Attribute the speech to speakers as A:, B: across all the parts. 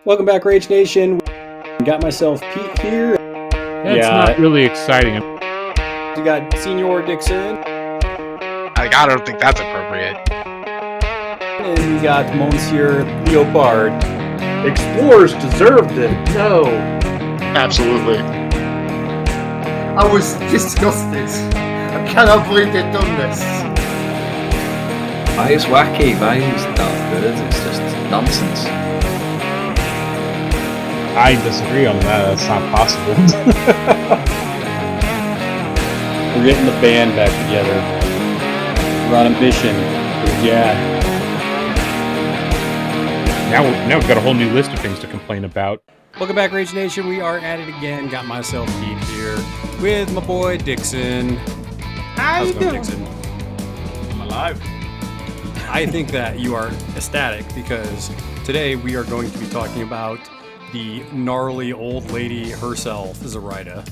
A: Welcome back, Rage Nation. Got myself Pete here.
B: That's not really exciting.
A: You got Senior Dixon.
C: I don't think that's appropriate.
A: And you got Monsieur Leopard.
D: Explorers deserved it. No.
C: Absolutely.
E: I was disgusted. I cannot believe they've done this.
F: Why is wacky? Why is that good? It's just nonsense.
B: I disagree on that. That's not possible.
A: We're getting the band back together. We're on a mission. Yeah.
B: Now we've got a whole new list of things to complain about.
A: Welcome back, Rage Nation. We are at it again. Got myself Pete here with my boy Dixon.
C: How's
A: it going, Dixon?
C: I'm alive.
A: I think that you are ecstatic because today we are going to be talking about the gnarly old lady herself, Zoraida.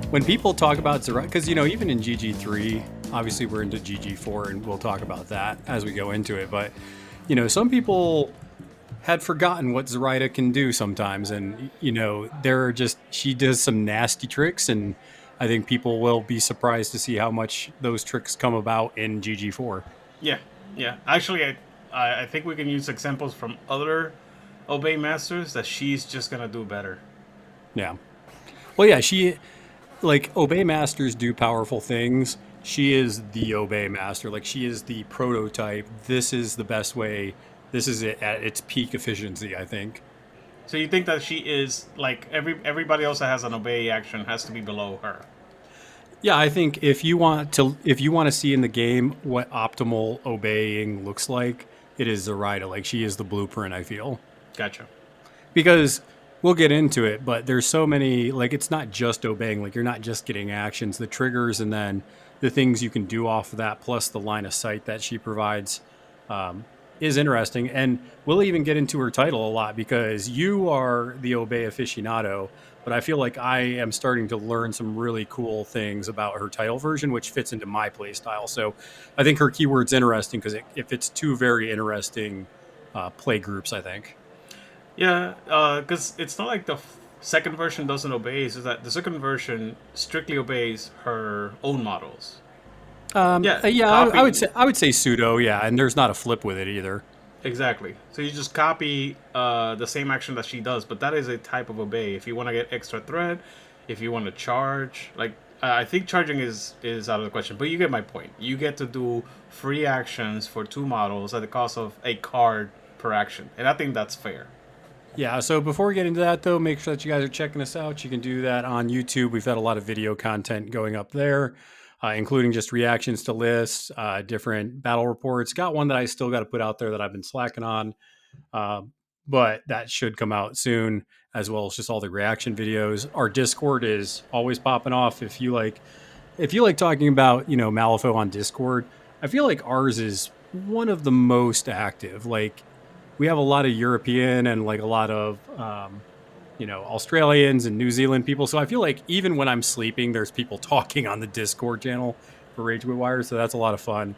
A: When people talk about Zoraida, because even in GG3, obviously we're into GG4 and we'll talk about that as we go into it, but some people had forgotten what Zoraida can do sometimes, and she does some nasty tricks, and I think people will be surprised to see how much those tricks come about in GG4.
G: Yeah. Actually, I think we can use examples from other Obey Masters that she's just gonna do better.
A: Yeah. Well, yeah, Obey Masters do powerful things. She is the Obey Master. She is the prototype. This is the best way. This is it at its peak efficiency, I think.
G: So you think that she is everybody else that has an Obey action has to be below her?
A: Yeah, I think if you want to see in the game what optimal obeying looks like, it is Zoraida. She is the blueprint, I feel.
G: Gotcha.
A: Because we'll get into it, but there's so many, it's not just obeying. You're not just getting actions, the triggers, and then the things you can do off of that, plus the line of sight that she provides is interesting. And we'll even get into her title a lot because you are the Obey aficionado, but I feel like I am starting to learn some really cool things about her title version, which fits into my play style. So I think her keyword's interesting because it fits two very interesting play groups, I think.
G: Yeah, because it's not like the second version doesn't obey. It's that the second version strictly obeys her own models.
A: I would say pseudo, yeah, and there's not a flip with it either.
G: Exactly. So you just copy the same action that she does, but that is a type of obey. If you want to get extra threat, if you want to charge, I think charging is out of the question. But you get my point. You get to do free actions for two models at the cost of a card per action, and I think that's fair.
A: Yeah, so before we get into that, though, make sure that you guys are checking us out. You can do that on YouTube. We've had a lot of video content going up there, including just reactions to lists, different battle reports. Got one that I still got to put out there that I've been slacking on, but that should come out soon, as well as just all the reaction videos. Our Discord is always popping off. If you like talking about, Malifaux on Discord, I feel like ours is one of the most active. We have a lot of European and a lot of, Australians and New Zealand people. So I feel like even when I'm sleeping, there's people talking on the Discord channel for Rage Quit Wire. So that's a lot of fun.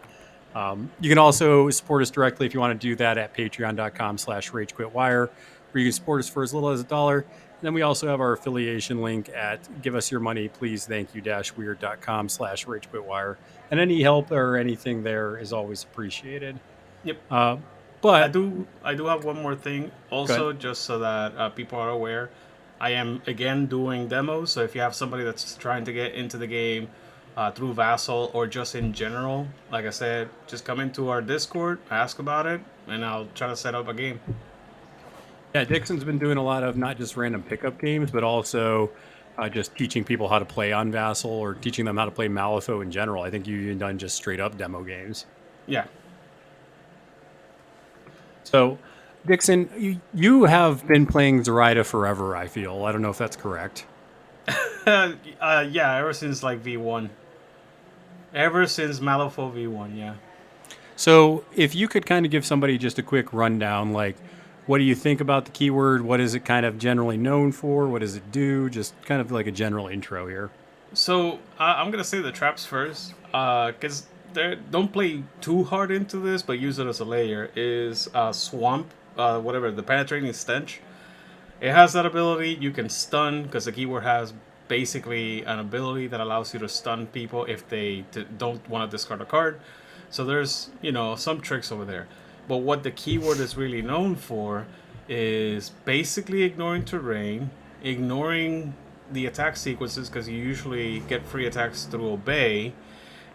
A: You can also support us directly if you want to do that at patreon.com/RageQuitWire, where you can support us for as little as $1. And then we also have our affiliation link at giveusyourmoneypleasethankyou-weird.com/RageQuitWire. And any help or anything there is always appreciated.
G: Yep. But I do have one more thing also, just so that people are aware. I am again doing demos, so if you have somebody that's trying to get into the game through Vassal or just in general, like I said, just come into our Discord, ask about it, and I'll try to set up a game.
A: Yeah, Dixon's been doing a lot of not just random pickup games, but also just teaching people how to play on Vassal or teaching them how to play Malifaux in general. I think you've even done just straight up demo games.
G: Yeah.
A: So, Dixon, you have been playing Zoraida forever, I feel. I don't know if that's correct.
G: Yeah, ever since V1. Ever since Malifaux V1, yeah.
A: So, if you could kind of give somebody just a quick rundown, what do you think about the keyword? What is it kind of generally known for? What does it do? Just kind of a general intro here.
G: So, I'm going to say the traps first, because don't play too hard into this, but use it as a layer, is Swamp whatever, the penetrating stench. It has that ability. You can stun, because the keyword has basically an ability that allows you to stun people if they don't want to discard a card. So there's, some tricks over there. But what the keyword is really known for is basically ignoring terrain, ignoring the attack sequences, because you usually get free attacks through obey,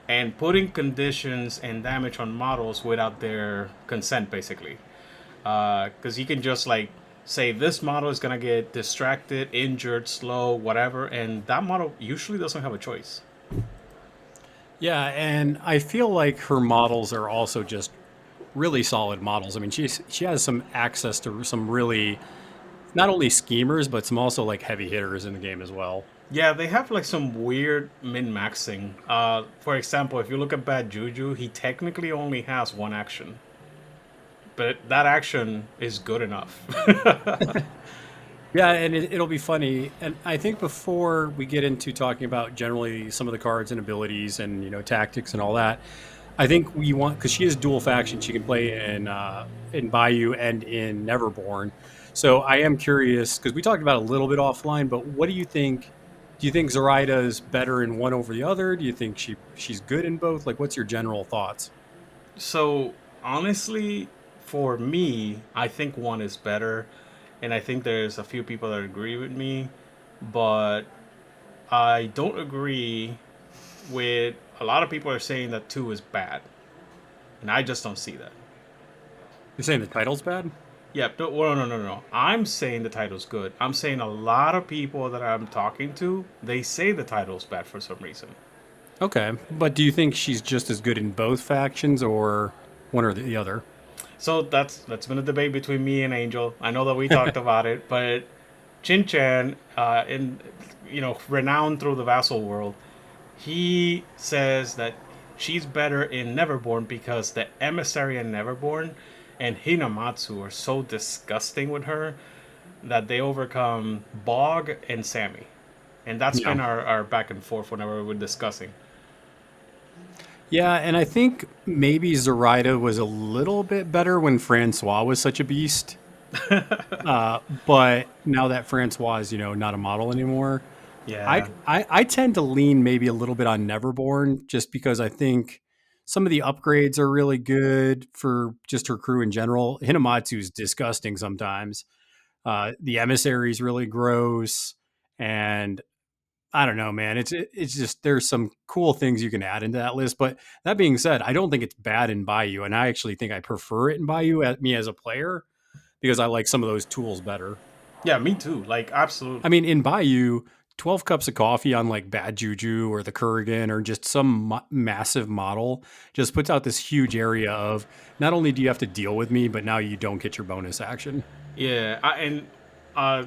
G: and putting conditions and damage on models without their consent, basically. Because you can just say this model is gonna get distracted, injured, slow, whatever, and that model usually doesn't have a choice.
A: Yeah, and I feel like her models are also just really solid models. I mean, she has some access to some really not only schemers, but some also heavy hitters in the game as well.
G: Yeah, they have some weird min-maxing. For example, if you look at Bad Juju, he technically only has one action. But that action is good enough.
A: Yeah, and it'll be funny. And I think before we get into talking about generally some of the cards and abilities and tactics and all that, I think we want, because she is dual faction, she can play in Bayou and in Neverborn. So I am curious, because we talked about it a little bit offline, but what do you think? Do you think Zoraida is better in one over the other? Do you think she's good in both? What's your general thoughts?
G: So honestly, for me, I think one is better, and I think there's a few people that agree with me, but I don't agree with a lot of people are saying that 2 is bad, and I just don't see that.
A: You're saying the title's bad?
G: Yeah, no. I'm saying the title's good. I'm saying a lot of people that I'm talking to, they say the title's bad for some reason.
A: Okay, but do you think she's just as good in both factions, or one or the other?
G: So that's been a debate between me and Angel. I know that we talked about it, but Chin-Chan, renowned through the Vassal world, he says that she's better in Neverborn because the Emissary in Neverborn and Hinamatsu are so disgusting with her that they overcome Bog and Sammy. And that's been our back and forth whenever we're discussing.
A: Yeah, and I think maybe Zoraida was a little bit better when Francois was such a beast. But now that Francois is, not a model anymore,
G: yeah,
A: I tend to lean maybe a little bit on Neverborn, just because I think some of the upgrades are really good for just her crew in general. Hinamatsu is disgusting sometimes. The Emissary is really gross, and I don't know, man. It's just there's some cool things you can add into that list. But that being said, I don't think it's bad in Bayou, and I actually think I prefer it in Bayou me as a player, because I like some of those tools better.
G: Yeah, me too. Absolutely.
A: I mean, in Bayou, 12 cups of coffee on Bad Juju or the Kurgan or just some massive model just puts out this huge area of not only do you have to deal with me, but now you don't get your bonus action.
G: Yeah,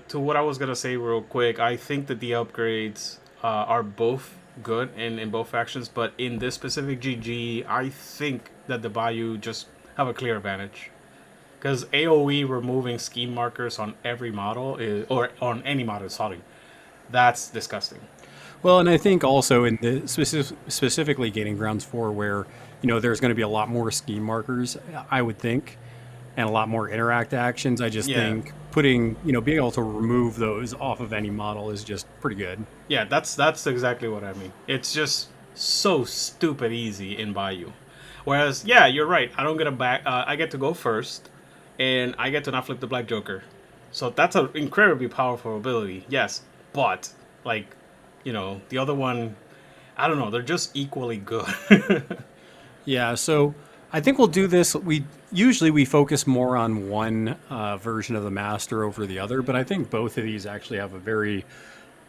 G: to what I was going to say real quick, I think that the upgrades are both good in both factions, but in this specific GG, I think that the Bayou just have a clear advantage. Because AoE removing scheme markers on every model, or on any model, sorry, that's disgusting.
A: Well, and I think also in the specifically Gaining Grounds 4, where, there's going to be a lot more scheme markers, I would think, and a lot more interact actions. I just think putting, being able to remove those off of any model is just pretty good.
G: Yeah, that's exactly what I mean. It's just so stupid easy in Bayou. Whereas, yeah, you're right. I don't get I get to go first, and I get to not flip the Black Joker. So that's an incredibly powerful ability, yes. But, the other one, I don't know, they're just equally good.
A: Yeah, so I think we'll do this. We focus more on one version of the master over the other, but I think both of these actually have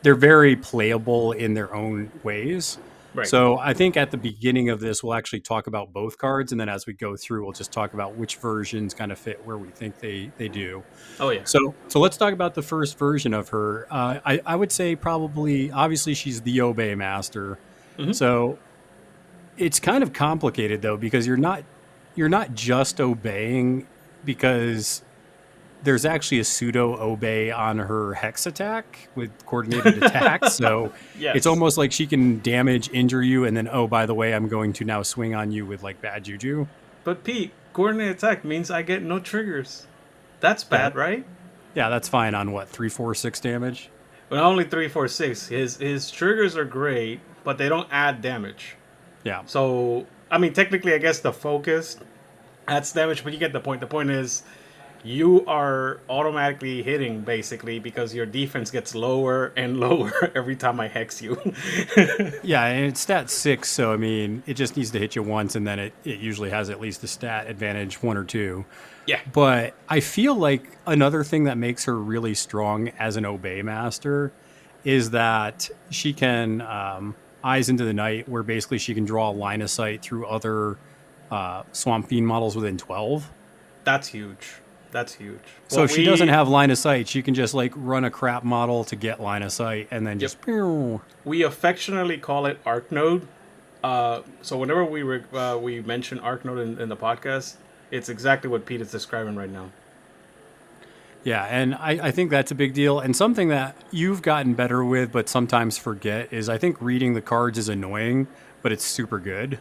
A: they're very playable in their own ways.
G: Right.
A: So I think at the beginning of this, we'll actually talk about both cards, and then as we go through, we'll just talk about which versions kind of fit where we think they do.
G: Oh, yeah.
A: So let's talk about the first version of her. I would say probably, obviously, she's the Obey Master. Mm-hmm. So it's kind of complicated, though, because you're not just obeying, because there's actually a pseudo obey on her hex attack with coordinated attacks. So yes. It's almost like she can damage, injure you, and then, oh, by the way, I'm going to now swing on you with Bad Juju.
G: But Pete, coordinated attack means I get no triggers. That's bad, right?
A: Yeah, that's fine on what, 3, 4, 6 damage?
G: But only 3, 4, 6. His triggers are great, but they don't add damage.
A: Yeah.
G: So, I mean, technically, I guess the focus adds damage, but you get the point. The point is, you are automatically hitting, basically, because your defense gets lower and lower every time I hex you.
A: Yeah, and it's stat 6, so I mean, it just needs to hit you once, and then it usually has at least a stat advantage 1 or 2.
G: Yeah.
A: But I feel like another thing that makes her really strong as an Obey Master is that she can Eyes into the Night, where basically she can draw a line of sight through other Swampfiend models within 12.
G: That's huge. That's huge.
A: So if she doesn't have line of sight, she can just like run a crap model to get line of sight and then just...
G: We affectionately call it Arc Node. So whenever we mention Arc Node in the podcast, it's exactly what Pete is describing right now.
A: Yeah, and I think that's a big deal. And something that you've gotten better with, but sometimes forget, is I think reading the cards is annoying, but it's super good.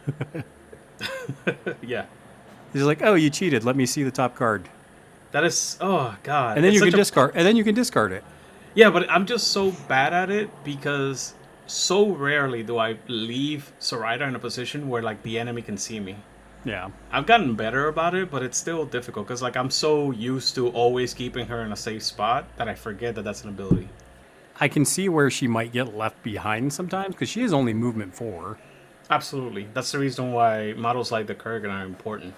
G: Yeah.
A: He's like, oh, you cheated. Let me see the top card.
G: That is, oh god.
A: And then you can discard. And then you can discard it.
G: Yeah, but I'm just so bad at it because so rarely do I leave Zoraida in a position where like the enemy can see me.
A: Yeah.
G: I've gotten better about it, but it's still difficult because like I'm so used to always keeping her in a safe spot that I forget that that's an ability.
A: I can see where she might get left behind sometimes because she is only movement 4.
G: Absolutely. That's the reason why models like the Kurgan are important.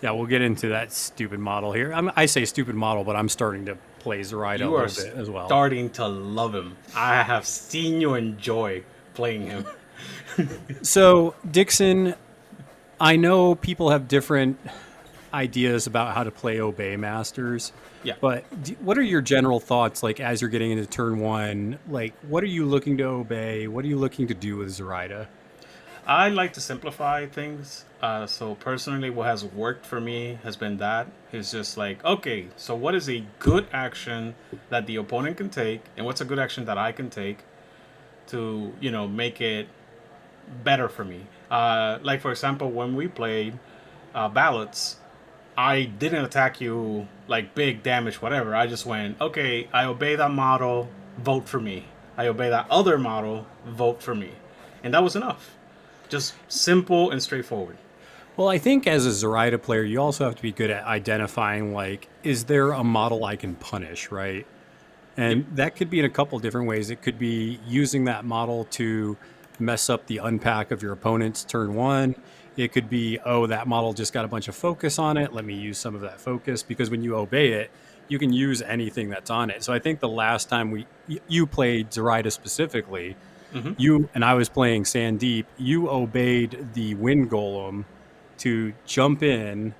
A: Yeah, we'll get into that stupid model here. I say stupid model, but I'm starting to play Zoraida a little bit as well.
G: Starting to love him. I have seen you enjoy playing him.
A: So, Dixon, I know people have different ideas about how to play Obey Masters.
G: Yeah.
A: But what are your general thoughts, like, as you're getting into turn 1? Like, what are you looking to obey? What are you looking to do with Zoraida?
G: I like to simplify things. So personally, what has worked for me has been that. It's just like, okay, so what is a good action that the opponent can take, and what's a good action that I can take to, you know, make it better for me. Like, for example, when we played ballots, I didn't attack you like big damage, whatever. I just went, okay, I obey that model, vote for me. I obey that other model, vote for me. And that was enough. Just simple and straightforward.
A: Well, I think as a Zoraida player, you also have to be good at identifying, like, is there a model I can punish, right? And that could be in a couple different ways. It could be using that model to mess up the unpack of your opponent's turn 1. It could be, oh, that model just got a bunch of focus on it. Let me use some of that focus, because when you obey it, you can use anything that's on it. So I think the last time you played Zoraida specifically, you and I was playing Sandeep, you obeyed the Wind Golem to jump in,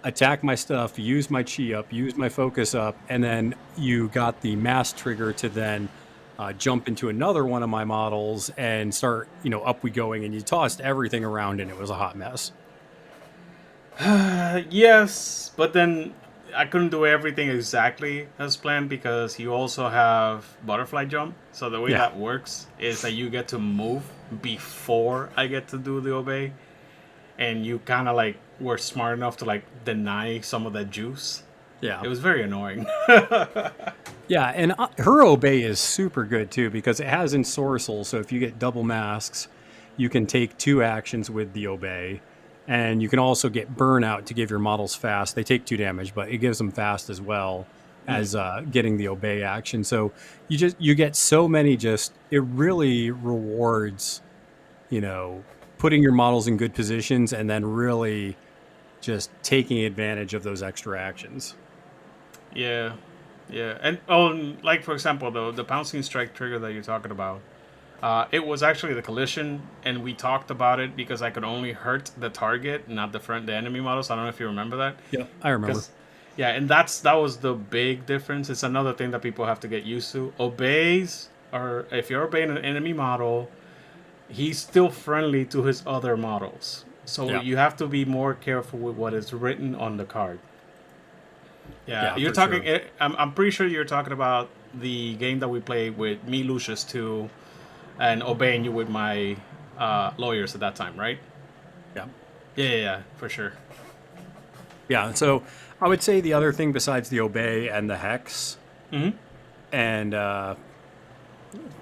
A: attack my stuff, use my chi up, use my focus up, and then you got the mass trigger to then jump into another one of my models and start, up we going, and you tossed everything around and it was a hot mess.
G: Yes, but then I couldn't do everything exactly as planned because you also have butterfly jump. So the way that works is that you get to move before I get to do the obey. And you kind of like were smart enough to like deny some of that juice. Yeah. It was very annoying.
A: Yeah, and her obey is super good too because it has ensorcel. So if you get double masks, you can take 2 actions with the obey. And you can also get burnout to give your models fast. They take 2 damage, but it gives them fast as well as getting the obey action. So you get so many it really rewards, putting your models in good positions and then really just taking advantage of those extra actions.
G: Yeah. And like for example, the pouncing strike trigger that you're talking about, it was actually the collision, and we talked about it because I could only hurt the target, not the enemy models. I don't know if you remember that.
A: Yeah, I remember.
G: Yeah, and that was the big difference. It's another thing that people have to get used to. Obeys, or if you're obeying an enemy model, he's still friendly to his other models. So you have to be more careful with what is written on the card. Yeah, you're talking. Sure. I'm pretty sure you're talking about the game that we played with me, Lucius, too. And obeying you with my lawyers at that time, right?
A: Yeah.
G: Yeah, for sure.
A: Yeah, so I would say the other thing besides the obey and the hex,
G: Mhm.
A: and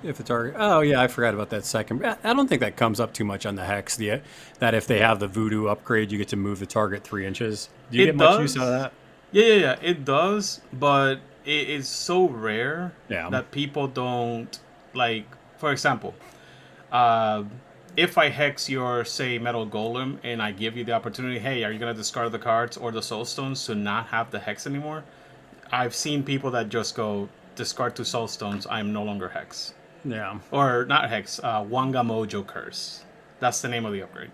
A: if the target, oh yeah, I forgot about that second. I don't think that comes up too much on the hex. That if they have the voodoo upgrade, you get to move the target 3 inches. Do you
G: It
A: get much
G: does.
A: use out of that?
G: Yeah. It does, but it is so rare
A: Yeah.
G: that people don't like. For example, uh, if I hex your say metal golem and I give you the opportunity, hey, are you gonna discard the cards or the soul stones to not have the hex anymore? I've seen people that just go discard 2 soul stones. I am no longer hex,
A: Yeah.
G: or not hex. Wanga Mojo Curse. That's the name of the upgrade.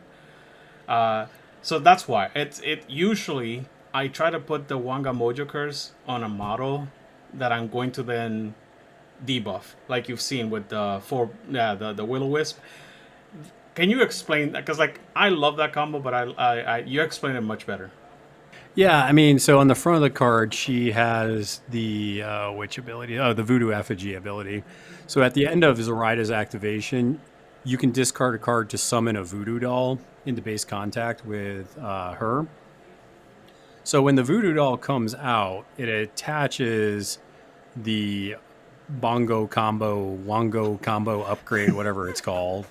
G: So that's why it usually I try to put the Wanga Mojo Curse on a model that I'm going to then debuff, like you've seen with the Will-O-Wisp. Can you explain that? Because like I love that combo, but I you explain it much better.
A: Yeah, I mean, so on the front of the card, she has the which ability? Oh, the Voodoo Effigy ability. So at the end of Zoraida's activation, you can discard a card to summon a Voodoo doll into base contact with her. So when the Voodoo doll comes out, it attaches the Wango combo upgrade, whatever it's called.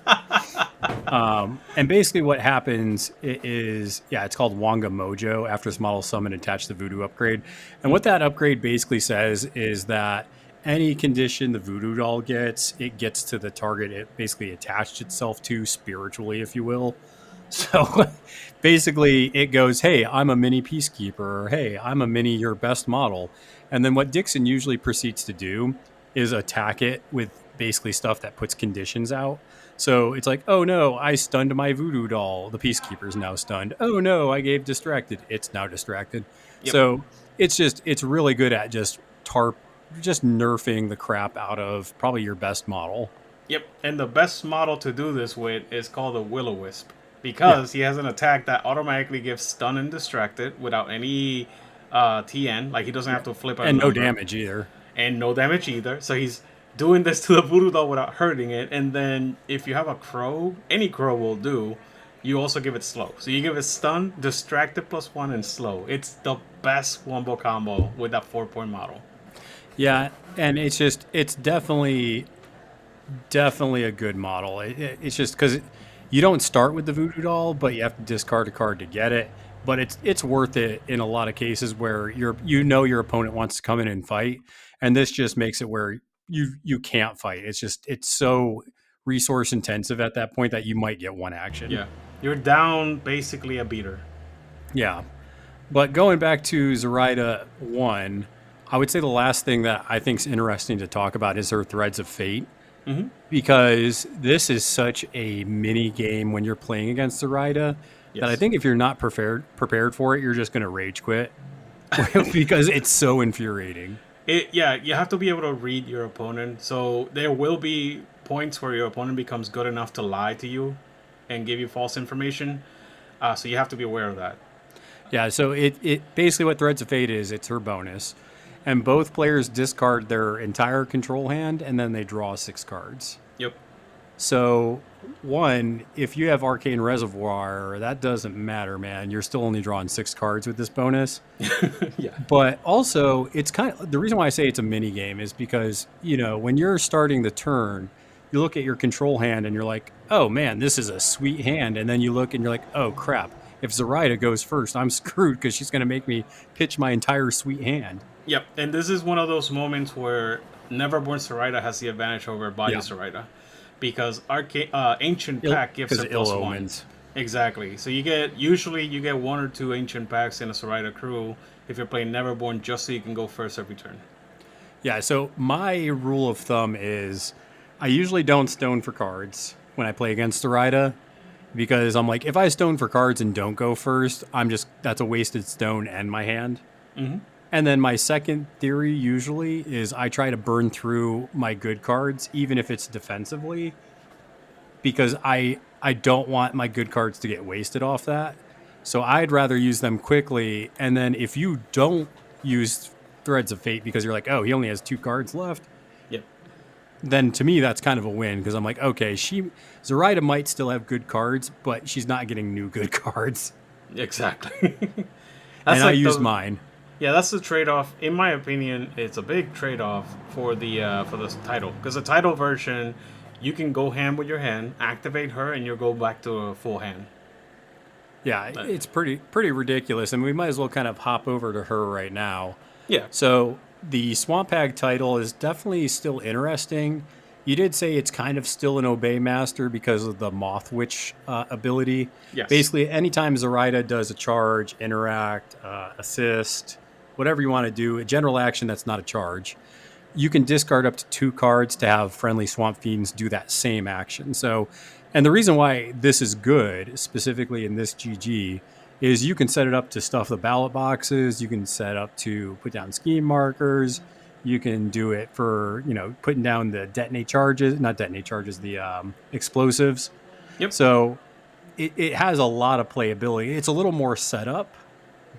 A: And basically what happens is, it's called Wanga Mojo after this model summon attached the Voodoo upgrade. And what that upgrade basically says is that any condition the Voodoo doll gets, it gets to the target it basically attached itself to spiritually, if you will. So basically it goes, hey, I'm a mini Peacekeeper, or hey, I'm a mini your best model. And then what Dixon usually proceeds to do is attack it with basically stuff that puts conditions out. So it's like, oh no, I stunned my Voodoo doll. The Peacekeeper's now stunned. Oh no, I gave distracted. It's now distracted.
G: Yep.
A: So it's really good at just nerfing the crap out of probably your best model.
G: Yep, and the best model to do this with is called the Will-O-Wisp, because he has an attack that automatically gives stun and distracted without any TN. Like he doesn't have to flip out
A: And
G: a
A: no
G: number.
A: damage either.
G: And no damage either. So he's doing this to the Voodoo doll without hurting it. And then if you have a crow, any crow will do, you also give it slow. So you give it stun, distracted +1, and slow. It's the best wombo combo with that 4-point model.
A: Yeah, and it's definitely a good model. It's just because you don't start with the Voodoo doll, but you have to discard a card to get it. But it's worth it in a lot of cases where your opponent wants to come in and fight, and this just makes it where you can't fight. It's so resource intensive at that point that you might get one action.
G: Yeah, you're down basically a beater.
A: Yeah, but going back to Zoraida 1, I would say the last thing that I think is interesting to talk about is her Threads of Fate.
G: Mm-hmm.
A: Because this is such a mini game when you're playing against Zoraida that I think if you're not prepared for it, you're just going to rage quit because it's so infuriating.
G: You have to be able to read your opponent. So there will be points where your opponent becomes good enough to lie to you and give you false information. So you have to be aware of that.
A: Yeah, so it basically what Threads of Fate is, it's her bonus. And both players discard their entire control hand, and then they draw 6 cards.
G: Yep.
A: So, one, if you have Arcane Reservoir, that doesn't matter, man. You're still only drawing 6 cards with this bonus.
G: Yeah.
A: But also, it's kind of the reason why I say it's a mini game is because, when you're starting the turn, you look at your control hand and you're like, oh man, this is a sweet hand. And then you look and you're like, oh crap. If Zoraida goes first, I'm screwed because she's going to make me pitch my entire sweet hand.
G: Yep, and this is one of those moments where Neverborn Zoraida has the advantage over Body Zoraida, because Ancient Pact gives her +1. Exactly. So usually you get 1 or 2 Ancient Pacts in a Zoraida crew if you're playing Neverborn, just so you can go first every turn.
A: Yeah. So my rule of thumb is I usually don't stone for cards when I play against Zoraida, because I'm like, if I stone for cards and don't go first, that's a wasted stone and my hand.
G: Mm-hmm.
A: And then my second theory usually is I try to burn through my good cards, even if it's defensively, because I don't want my good cards to get wasted off that. So I'd rather use them quickly. And then if you don't use Threads of Fate because you're like, oh, he only has 2 cards left.
G: Yep.
A: Then to me, that's kind of a win, because I'm like, okay, Zoraida might still have good cards, but she's not getting new good cards.
G: Exactly.
A: And I used mine.
G: Yeah, that's the trade-off. In my opinion, it's a big trade-off for the title, because the title version, you can go ham with your hand, activate her, and you'll go back to a full hand.
A: Yeah, it's pretty ridiculous, and we might as well kind of hop over to her right now.
G: Yeah.
A: So the Swamp Hag title is definitely still interesting. You did say it's kind of still an Obey Master because of the Moth Witch ability.
G: Yes.
A: Basically, anytime Zoraida does a charge, interact, assist, whatever you want to do, a general action that's not a charge, you can discard up to 2 cards to have friendly Swamp Fiends do that same action. So, and the reason why this is good, specifically in this GG, is you can set it up to stuff the ballot boxes. You can set up to put down scheme markers. You can do it for, putting down the the explosives.
G: Yep.
A: So it has a lot of playability. It's a little more setup,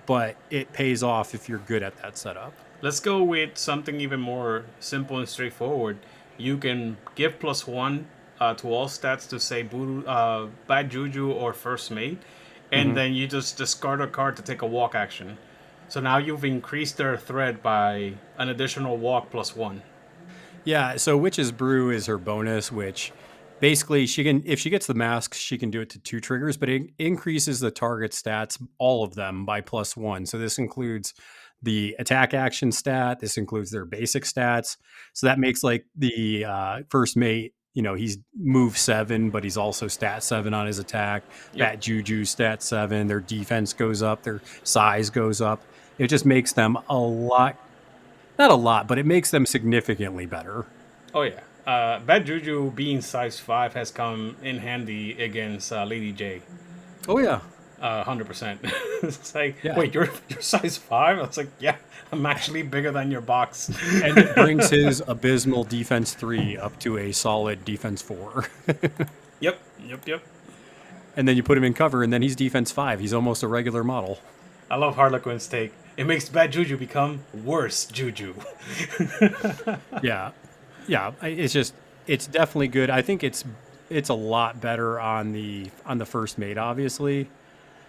A: but it pays off if you're good at that setup.
G: Let's go with something even more simple and straightforward. You can give +1 to all stats to say Bad Juju or First Mate, and then you just discard a card to take a walk action. So now you've increased their threat by an additional walk +1.
A: Yeah, so Witch's Brew is her bonus, which basically she can, if she gets the masks, she can do it to 2 triggers, but it increases the target stats, all of them, by +1. So this includes the attack action stat. This includes their basic stats. So that makes like the First Mate, he's move 7, but he's also stat 7 on his attack.
G: Yep.
A: That Juju stat 7. Their defense goes up. Their size goes up. It just makes them not a lot, but it makes them significantly better.
G: Oh yeah. Bad Juju being size 5 has come in handy against Lady J.
A: Oh yeah.
G: 100%. It's like,
A: Yeah.
G: wait, you're size 5? I was like, yeah, I'm actually bigger than your box.
A: And it brings his abysmal defense 3 up to a solid defense 4.
G: Yep.
A: And then you put him in cover, and then he's defense 5. He's almost a regular model.
G: I love Harlequin's take. It makes Bad Juju become worse Juju.
A: Yeah. It's definitely good. I think it's a lot better on the First Mate, obviously,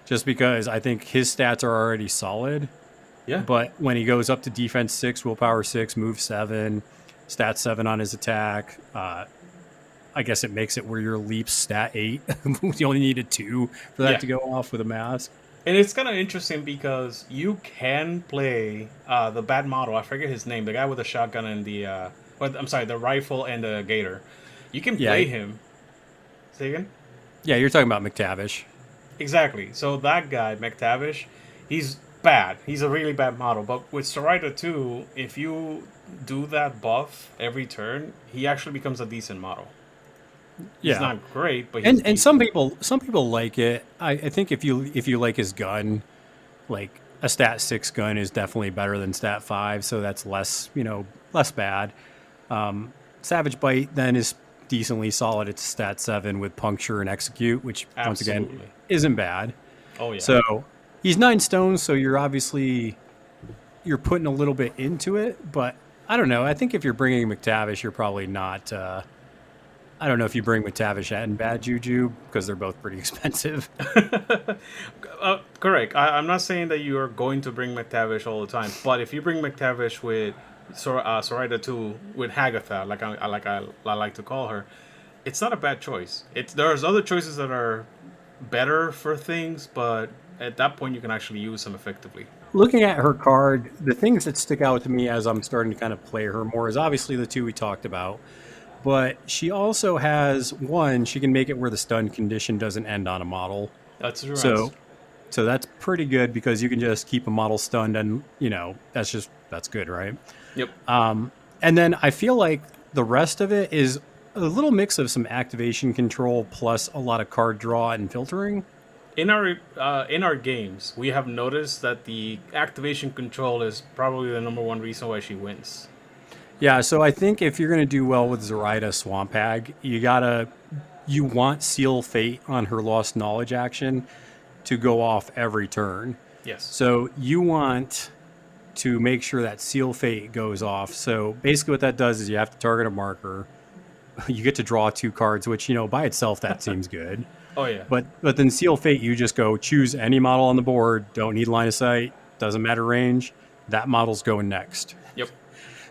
A: just because I think his stats are already solid.
G: Yeah.
A: But when he goes up to defense 6, willpower 6, move 7, stat 7 on his attack, I guess it makes it where your leap's stat 8. You only needed 2 for that to go off with a mask.
G: And it's kind of interesting because you can play the bad model. I forget his name. The guy with the shotgun and the rifle and the gator. You can play him. Say again?
A: Yeah, you're talking about McTavish.
G: Exactly. So that guy, McTavish, he's bad. He's a really bad model. But with Zoraida 2, if you do that buff every turn, he actually becomes a decent model.
A: Yeah.
G: He's not great, but he's
A: and some people like it. I think if you like his gun, like a stat 6 gun is definitely better than stat 5, so that's less bad. Savage Bite then is decently solid. It's stat 7 with puncture and execute, which once again isn't bad.
G: Oh yeah.
A: So he's 9 stones, so you're putting a little bit into it, but I don't know. I think if you're bringing McTavish, you're probably not. I don't know if you bring McTavish and Bad Juju because they're both pretty expensive.
G: Correct. I'm not saying that you are going to bring McTavish all the time, but if you bring McTavish with Zoraida 2 with Hagatha, like I like to call her, it's not a bad choice. There's other choices that are better for things, but at that point you can actually use them effectively.
A: Looking at her card, the things that stick out to me as I'm starting to kind of play her more is obviously the 2 we talked about. But she also has she can make it where the stun condition doesn't end on a model.
G: That's right.
A: So that's pretty good because you can just keep a model stunned and, that's good, right?
G: Yep.
A: And then I feel like the rest of it is a little mix of some activation control plus a lot of card draw and filtering.
G: In our games, we have noticed that the activation control is probably the number 1 reason why she wins.
A: Yeah, so I think if you're going to do well with Zoraida Swamp Hag, you want Seal Fate on her Lost Knowledge action to go off every turn.
G: Yes.
A: So you want to make sure that Seal Fate goes off. So basically what that does is you have to target a marker. You get to draw 2 cards, which, by itself, that seems good.
G: Oh, yeah.
A: But then Seal Fate, you just go choose any model on the board, don't need line of sight, doesn't matter range, that model's going next.
G: Yep.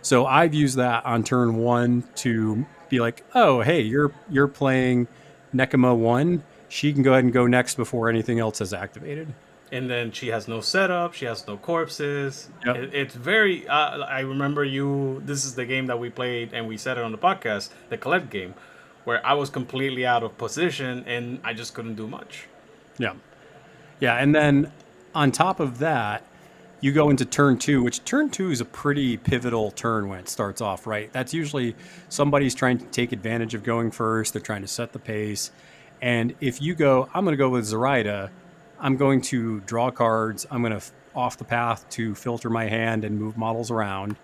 A: So I've used that on turn 1 to be like, oh, hey, you're playing Nekoma 1. She can go ahead and go next before anything else is activated.
G: And then she has no setup. She has no corpses.
A: Yep.
G: It's very. I remember you. This is the game that we played, and we said it on the podcast, the collect game, where I was completely out of position and I just couldn't do much.
A: Yeah. Yeah, and then on top of that, you go into turn 2, which turn 2 is a pretty pivotal turn when it starts off, right? That's usually somebody's trying to take advantage of going first. They're trying to set the pace. And if you go, I'm going to go with Zoraida, I'm going to draw cards. I'm going to off the path to filter my hand and move models around.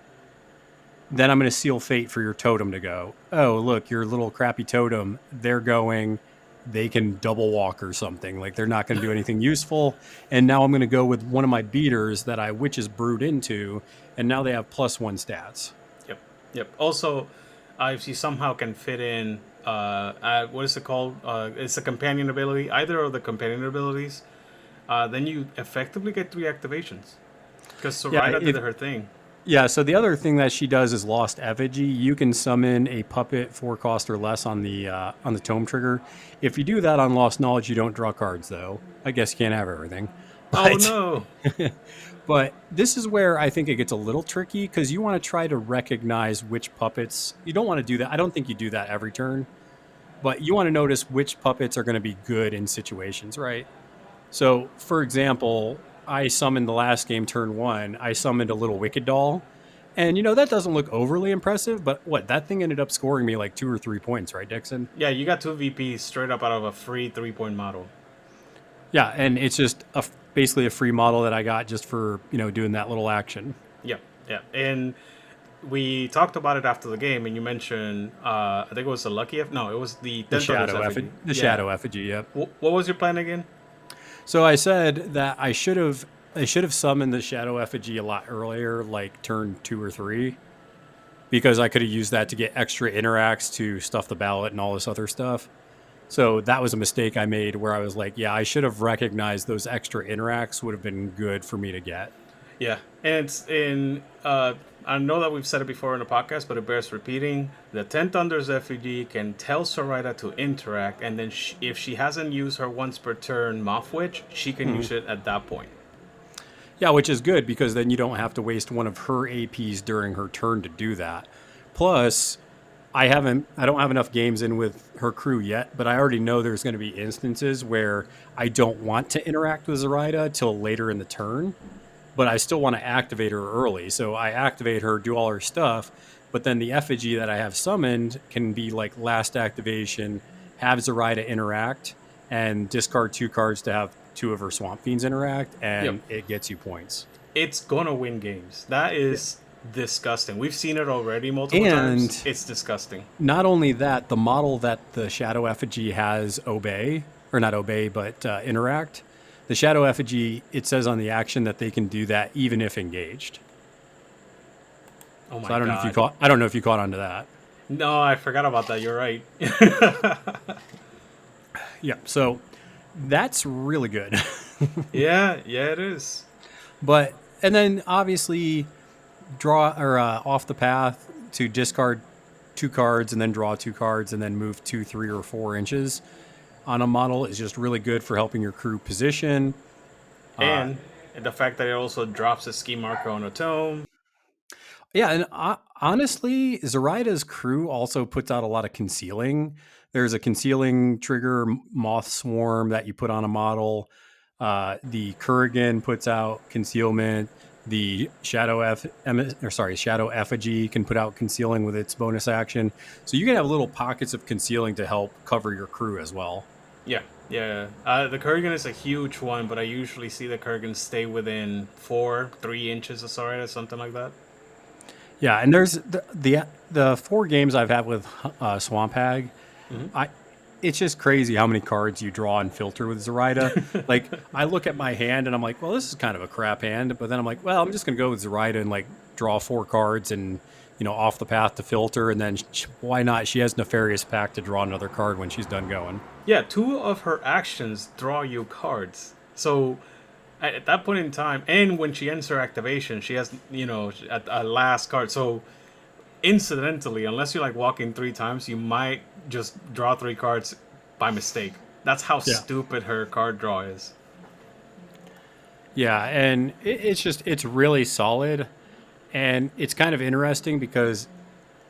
A: Then I'm going to seal fate for your totem to go. Oh, look, your little crappy totem, they're going. They can double walk or something. Like, they're not going to do anything useful. And now I'm going to go with one of my beaters that I Witch's Brood into, and now they have +1 stats.
G: Yep. Also, if you somehow can fit in, what is it called? It's a companion ability. Either of the companion abilities, then you effectively get 3 activations. Because Zoraida did her thing.
A: Yeah, so the other thing that she does is Lost Effigy. You can summon a puppet 4 cost or less on the tome trigger. If you do that on Lost Knowledge, you don't draw cards, though. I guess you can't have everything. But,
G: oh, no.
A: But this is where I think it gets a little tricky, because you want to try to recognize which puppets. You don't want to do that. I don't think you do that every turn. But you want to notice which puppets are going to be good in situations, right? So, for example, I summoned the last game, turn 1, I summoned a little Wicked Doll. And, that doesn't look overly impressive, but that thing ended up scoring me like 2 or 3 points, right, Dixon?
G: Yeah, you got 2 VPs straight up out of a free 3-point model.
A: Yeah, and it's just basically a free model that I got just for, doing that little action.
G: Yeah. And we talked about it after the game, and you mentioned, I think it was the Lucky No, it was the
A: Shadow Effigy. The Shadow Effigy, yep.
G: What was your plan again?
A: So I said that I should have summoned the Shadow Effigy a lot earlier, like turn 2 or 3, because I could have used that to get extra interacts to stuff the ballot and all this other stuff. So that was a mistake I made, where I was like, yeah, I should have recognized those extra interacts would have been good for me to get.
G: Yeah, and it's in. I know that we've said it before in the podcast, but it bears repeating. The 10 Thunders Effigy can tell Zoraida to interact, and then if she hasn't used her once per turn Moth Witch, she can use it at that point.
A: Yeah, which is good, because then you don't have to waste one of her APs during her turn to do that. Plus, I don't have enough games in with her crew yet, but I already know there's going to be instances where I don't want to interact with Zoraida till later in the turn, but I still want to activate her early. So I activate her, do all her stuff, but then the effigy that I have summoned can be like last activation, have Zoraida interact, and discard 2 cards to have 2 of her Swampfiends interact, and it gets you points.
G: It's gonna win games. That is disgusting. We've seen it already multiple times. It's disgusting.
A: Not only that, the model that the Shadow Effigy has interact. The Shadow Effigy, it says on the action that they can do that even if engaged.
G: Oh my
A: so I don't
G: God.
A: know if you caught onto that.
G: No, I forgot about that. You're right.
A: Yeah, so that's really good.
G: yeah, it is.
A: And then obviously draw or off the path to discard 2 cards and then draw 2 cards and then move 2, 3, or 4 inches on a model is just really good for helping your crew position.
G: And the fact that it also drops a ski marker on a tome.
A: Yeah, and honestly, Zoraida's crew also puts out a lot of concealing. There's a concealing trigger, Moth Swarm, that you put on a model. The Kurgan puts out concealment. The Shadow Effigy can put out concealing with its bonus action. So you can have little pockets of concealing to help cover your crew as well.
G: Yeah. The Kurgan is a huge one, but I usually see the Kurgan stay within 3 inches of Zoraida, something like that.
A: Yeah, and there's the 4 games I've had with Swamp Hag. Mm-hmm. It's just crazy how many cards you draw and filter with Zoraida. Like, I look at my hand and I'm like, well, this is kind of a crap hand. But then I'm like, well, I'm just going to go with Zoraida and like draw 4 cards and, off the path to filter. And then why not? She has Nefarious Pact to draw another card when she's done going.
G: Yeah, 2 of her actions draw you cards. So at that point in time, and when she ends her activation, she has, a last card. So incidentally, unless you're like walking 3 times, you might just draw 3 cards by mistake. That's how stupid her card draw is.
A: Yeah, and it's really solid, and it's kind of interesting because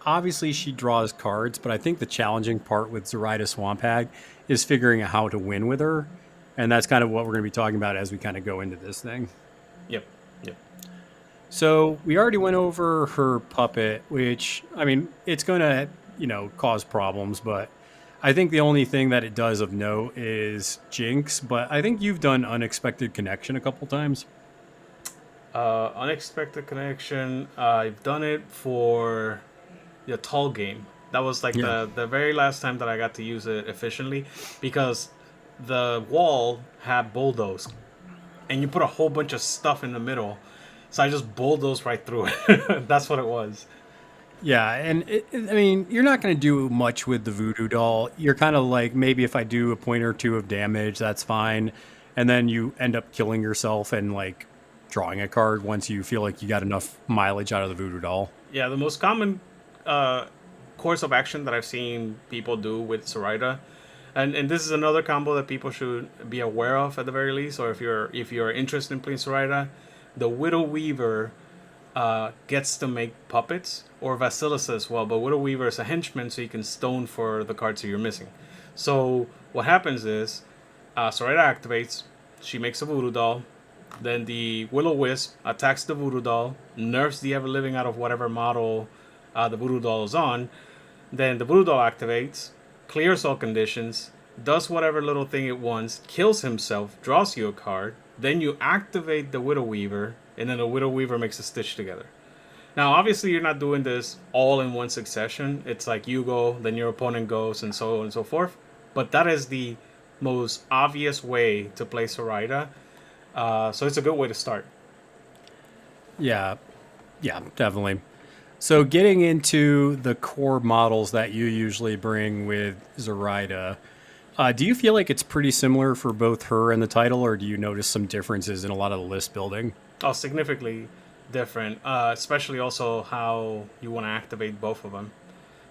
A: obviously she draws cards, but I think the challenging part with Zoraida Swamp Hag is figuring out how to win with her, and that's kind of what we're going to be talking about as we kind of go into this thing.
G: Yep.
A: So we already went over her puppet, which, I mean, it's going to, cause problems, but I think the only thing that it does of note is Jinx, but I think you've done Unexpected Connection a couple times.
G: Unexpected Connection, I've done it for the tall game. That was like the very last time that I got to use it efficiently, because the wall had bulldoze, and you put a whole bunch of stuff in the middle. So I just bulldozed right through it. That's what it was.
A: Yeah, and I mean, you're not going to do much with the voodoo doll. You're kind of like, maybe if I do a point or 2 of damage, that's fine. And then you end up killing yourself and like drawing a card once you feel like you got enough mileage out of the voodoo doll.
G: Yeah, the most common course of action that I've seen people do with Zoraida, and this is another combo that people should be aware of at the very least, or if you're interested in playing Zoraida, the Widow Weaver gets to make puppets, or Vasilisa as well, but Widow Weaver is a henchman, so you can stone for the cards that you're missing. So what happens is, Zoraida activates, she makes a voodoo doll, then the Will-O-Wisp attacks the voodoo doll, nerfs the ever-living out of whatever model the voodoo doll is on, then the voodoo doll activates, clears all conditions, does whatever little thing it wants, kills himself, draws you a card, then you activate the Widow Weaver, and then the Widow Weaver makes a stitch together. Now, obviously, you're not doing this all in one succession. It's like you go, then your opponent goes, and so on and so forth. But that is the most obvious way to play Zoraida. So it's a good way to start.
A: Yeah, definitely. So getting into the core models that you usually bring with Zoraida, do you feel like it's pretty similar for both her and the title, or do you notice some differences in a lot of the list building?
G: Oh, significantly different, especially also how you want to activate both of them.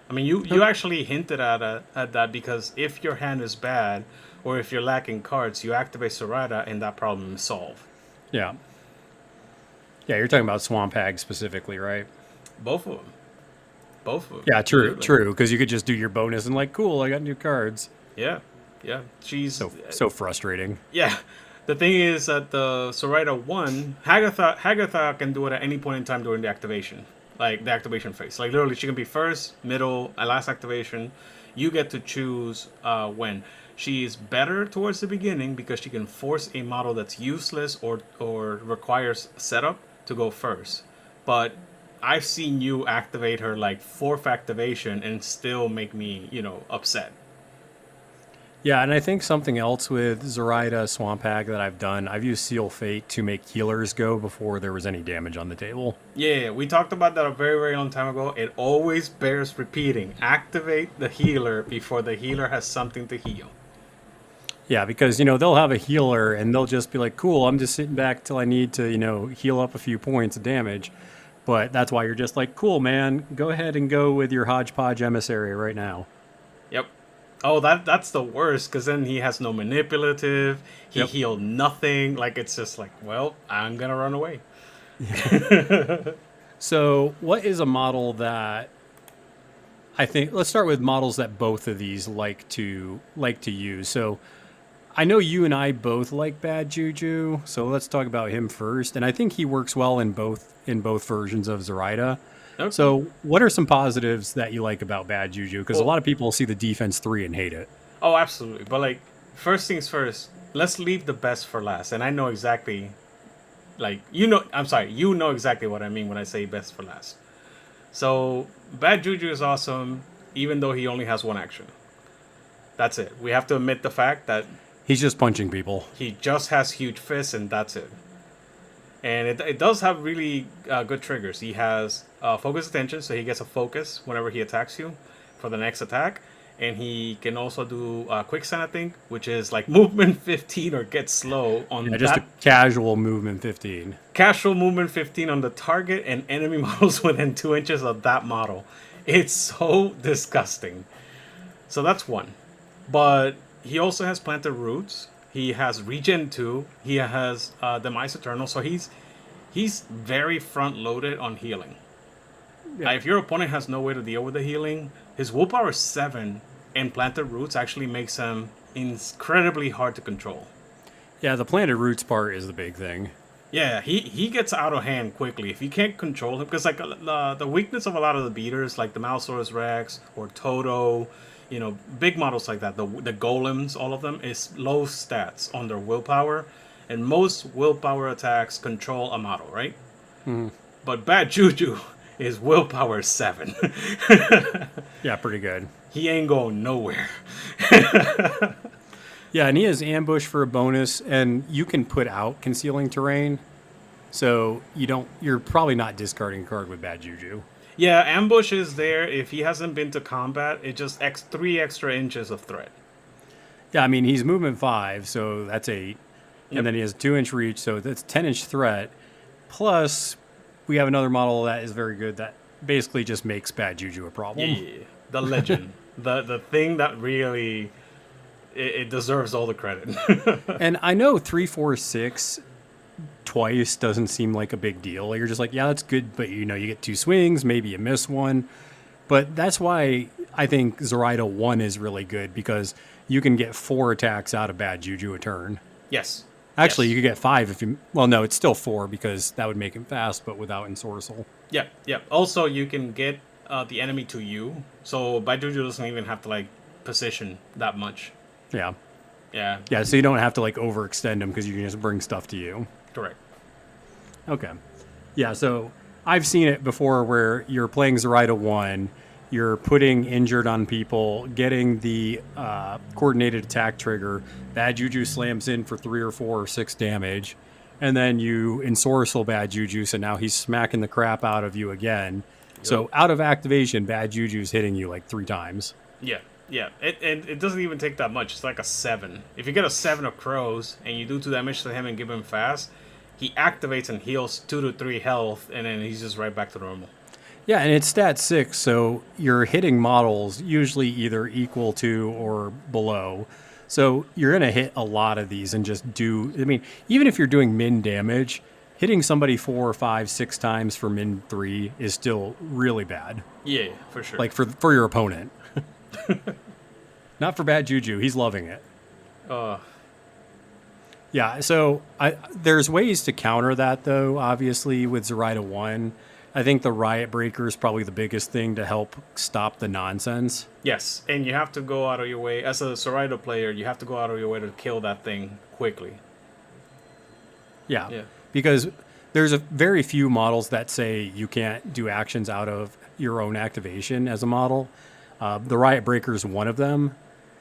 G: I mean, you actually hinted at that, because if your hand is bad, or if you're lacking cards, you activate Zoraida and that problem is solved.
A: Yeah. Yeah, you're talking about Swamp Hag specifically, right?
G: Both of them.
A: Yeah, true, because you could just do your bonus and like, cool, I got new cards.
G: Yeah. She's
A: so frustrating.
G: Yeah. The thing is that the Zoraida 1, Hagatha can do it at any point in time during the activation. Like, the activation phase. Like, literally, she can be first, middle, and last activation. You get to choose when. She is better towards the beginning because she can force a model that's useless or requires setup to go first. But I've seen you activate her, like, 4th activation and still make me, upset.
A: Yeah, and I think something else with Zoraida Swamp Hag that I've done, I've used Seal Fate to make healers go before there was any damage on the table.
G: Yeah, we talked about that a very, very long time ago. It always bears repeating. Activate the healer before the healer has something to heal.
A: Yeah, because, they'll have a healer and they'll just be like, cool, I'm just sitting back till I need to, heal up a few points of damage. But that's why you're just like, cool, man, go ahead and go with your hodgepodge emissary right now.
G: Yep. Oh, that's the worst, because then he has no manipulative. He healed nothing. Like, it's just like, well, I'm going to run away.
A: So what is a model that I think, let's start with models that both of these like to use. So I know you and I both like Bad Juju, so let's talk about him first. And I think he works well in both versions of Zoraida. Okay. So what are some positives that you like about Bad Juju? Because a lot of people see the defense 3 and hate it.
G: Oh, absolutely. But, like, first things first, let's leave the best for last. And I know exactly, like, you know exactly what I mean when I say best for last. So Bad Juju is awesome, even though he only has one action. That's it. We have to admit the fact that
A: he's just punching people.
G: He just has huge fists, and that's it. And it does have really good triggers. He has focus attention, so he gets a focus whenever he attacks you for the next attack. and he can also do quicksand, I think, which is like movement 15 or get slow on
A: Yeah, just a casual movement 15.
G: casual movement 15 on the target and enemy models within 2 inches of that model. It's so disgusting. So that's one. But he also has planted roots. He has regen 2. He has Demise Eternal. So he's very front loaded on healing.
A: Yeah.
G: If your opponent has no way to deal with the healing, his willpower 7 and planted roots actually makes him incredibly hard to control.
A: Yeah, the planted roots part is the big thing.
G: Yeah, he gets out of hand quickly if you can't control him. Because like the weakness of a lot of the beaters, like the Malsaurus Rex or Toto, big models like that, the golems, all of them, is low stats on their willpower, and most willpower attacks control a model, right?
A: Mm-hmm.
G: But Bad Juju is willpower 7.
A: Yeah, pretty good.
G: He ain't going nowhere.
A: Yeah, and he has ambush for a bonus, and you can put out concealing terrain, so you're probably not discarding a card with Bad Juju.
G: Yeah, ambush is there. If he hasn't been to combat, it just 3 extra inches of threat.
A: Yeah, I mean, he's movement 5, so that's 8.
G: Yep.
A: And then he has 2-inch reach, so that's 10-inch threat. Plus, we have another model that is very good that basically just makes Bad Juju a problem.
G: Yeah, the legend. the thing that really... It deserves all the credit.
A: And I know 3, 4, 6 twice doesn't seem like a big deal. You're just like, yeah, that's good, but you get 2 swings, maybe you miss one. But that's why I think Zoraida 1 is really good, because you can get 4 attacks out of Bad Juju a turn.
G: Yes.
A: Actually,
G: yes.
A: you could get 5 if you... Well, no, it's still 4 because that would make him fast, but without ensorcel.
G: Yeah, yeah. Also, you can get the enemy to you, so Bad Juju doesn't even have to position that much.
A: Yeah.
G: Yeah.
A: Yeah, so you don't have to overextend them because you can just bring stuff to you.
G: Correct.
A: Okay. Yeah, so I've seen it before where you're playing Zoraida 1, you're putting injured on people, getting the coordinated attack trigger, Bad Juju slams in for 3 or 4 or 6 damage, and then you ensorcel Bad Juju, so now he's smacking the crap out of you again. Yep. So out of activation, Bad Juju's hitting you 3 times.
G: Yeah. Yeah, it doesn't even take that much. It's like a 7. If you get a 7 of crows and you do 2 damage to him and give him fast, he activates and heals 2 to 3 health, and then he's just right back to normal.
A: Yeah, and it's stat 6, so you're hitting models usually either equal to or below. So you're going to hit a lot of these and just do... I mean, even if you're doing min damage, hitting somebody 4 or 5, 6 times for min 3 is still really bad.
G: Yeah, for sure.
A: For your opponent. Not for Bad Juju. He's loving it. Yeah, so there's ways to counter that, though, obviously, with Zoraida 1. I think the Riot Breaker is probably the biggest thing to help stop the nonsense.
G: Yes, and you have to go out of your way. As a Zoraida player, you have to go out of your way to kill that thing quickly.
A: Yeah. Because there's very few models that say you can't do actions out of your own activation as a model. The Riot Breaker is one of them.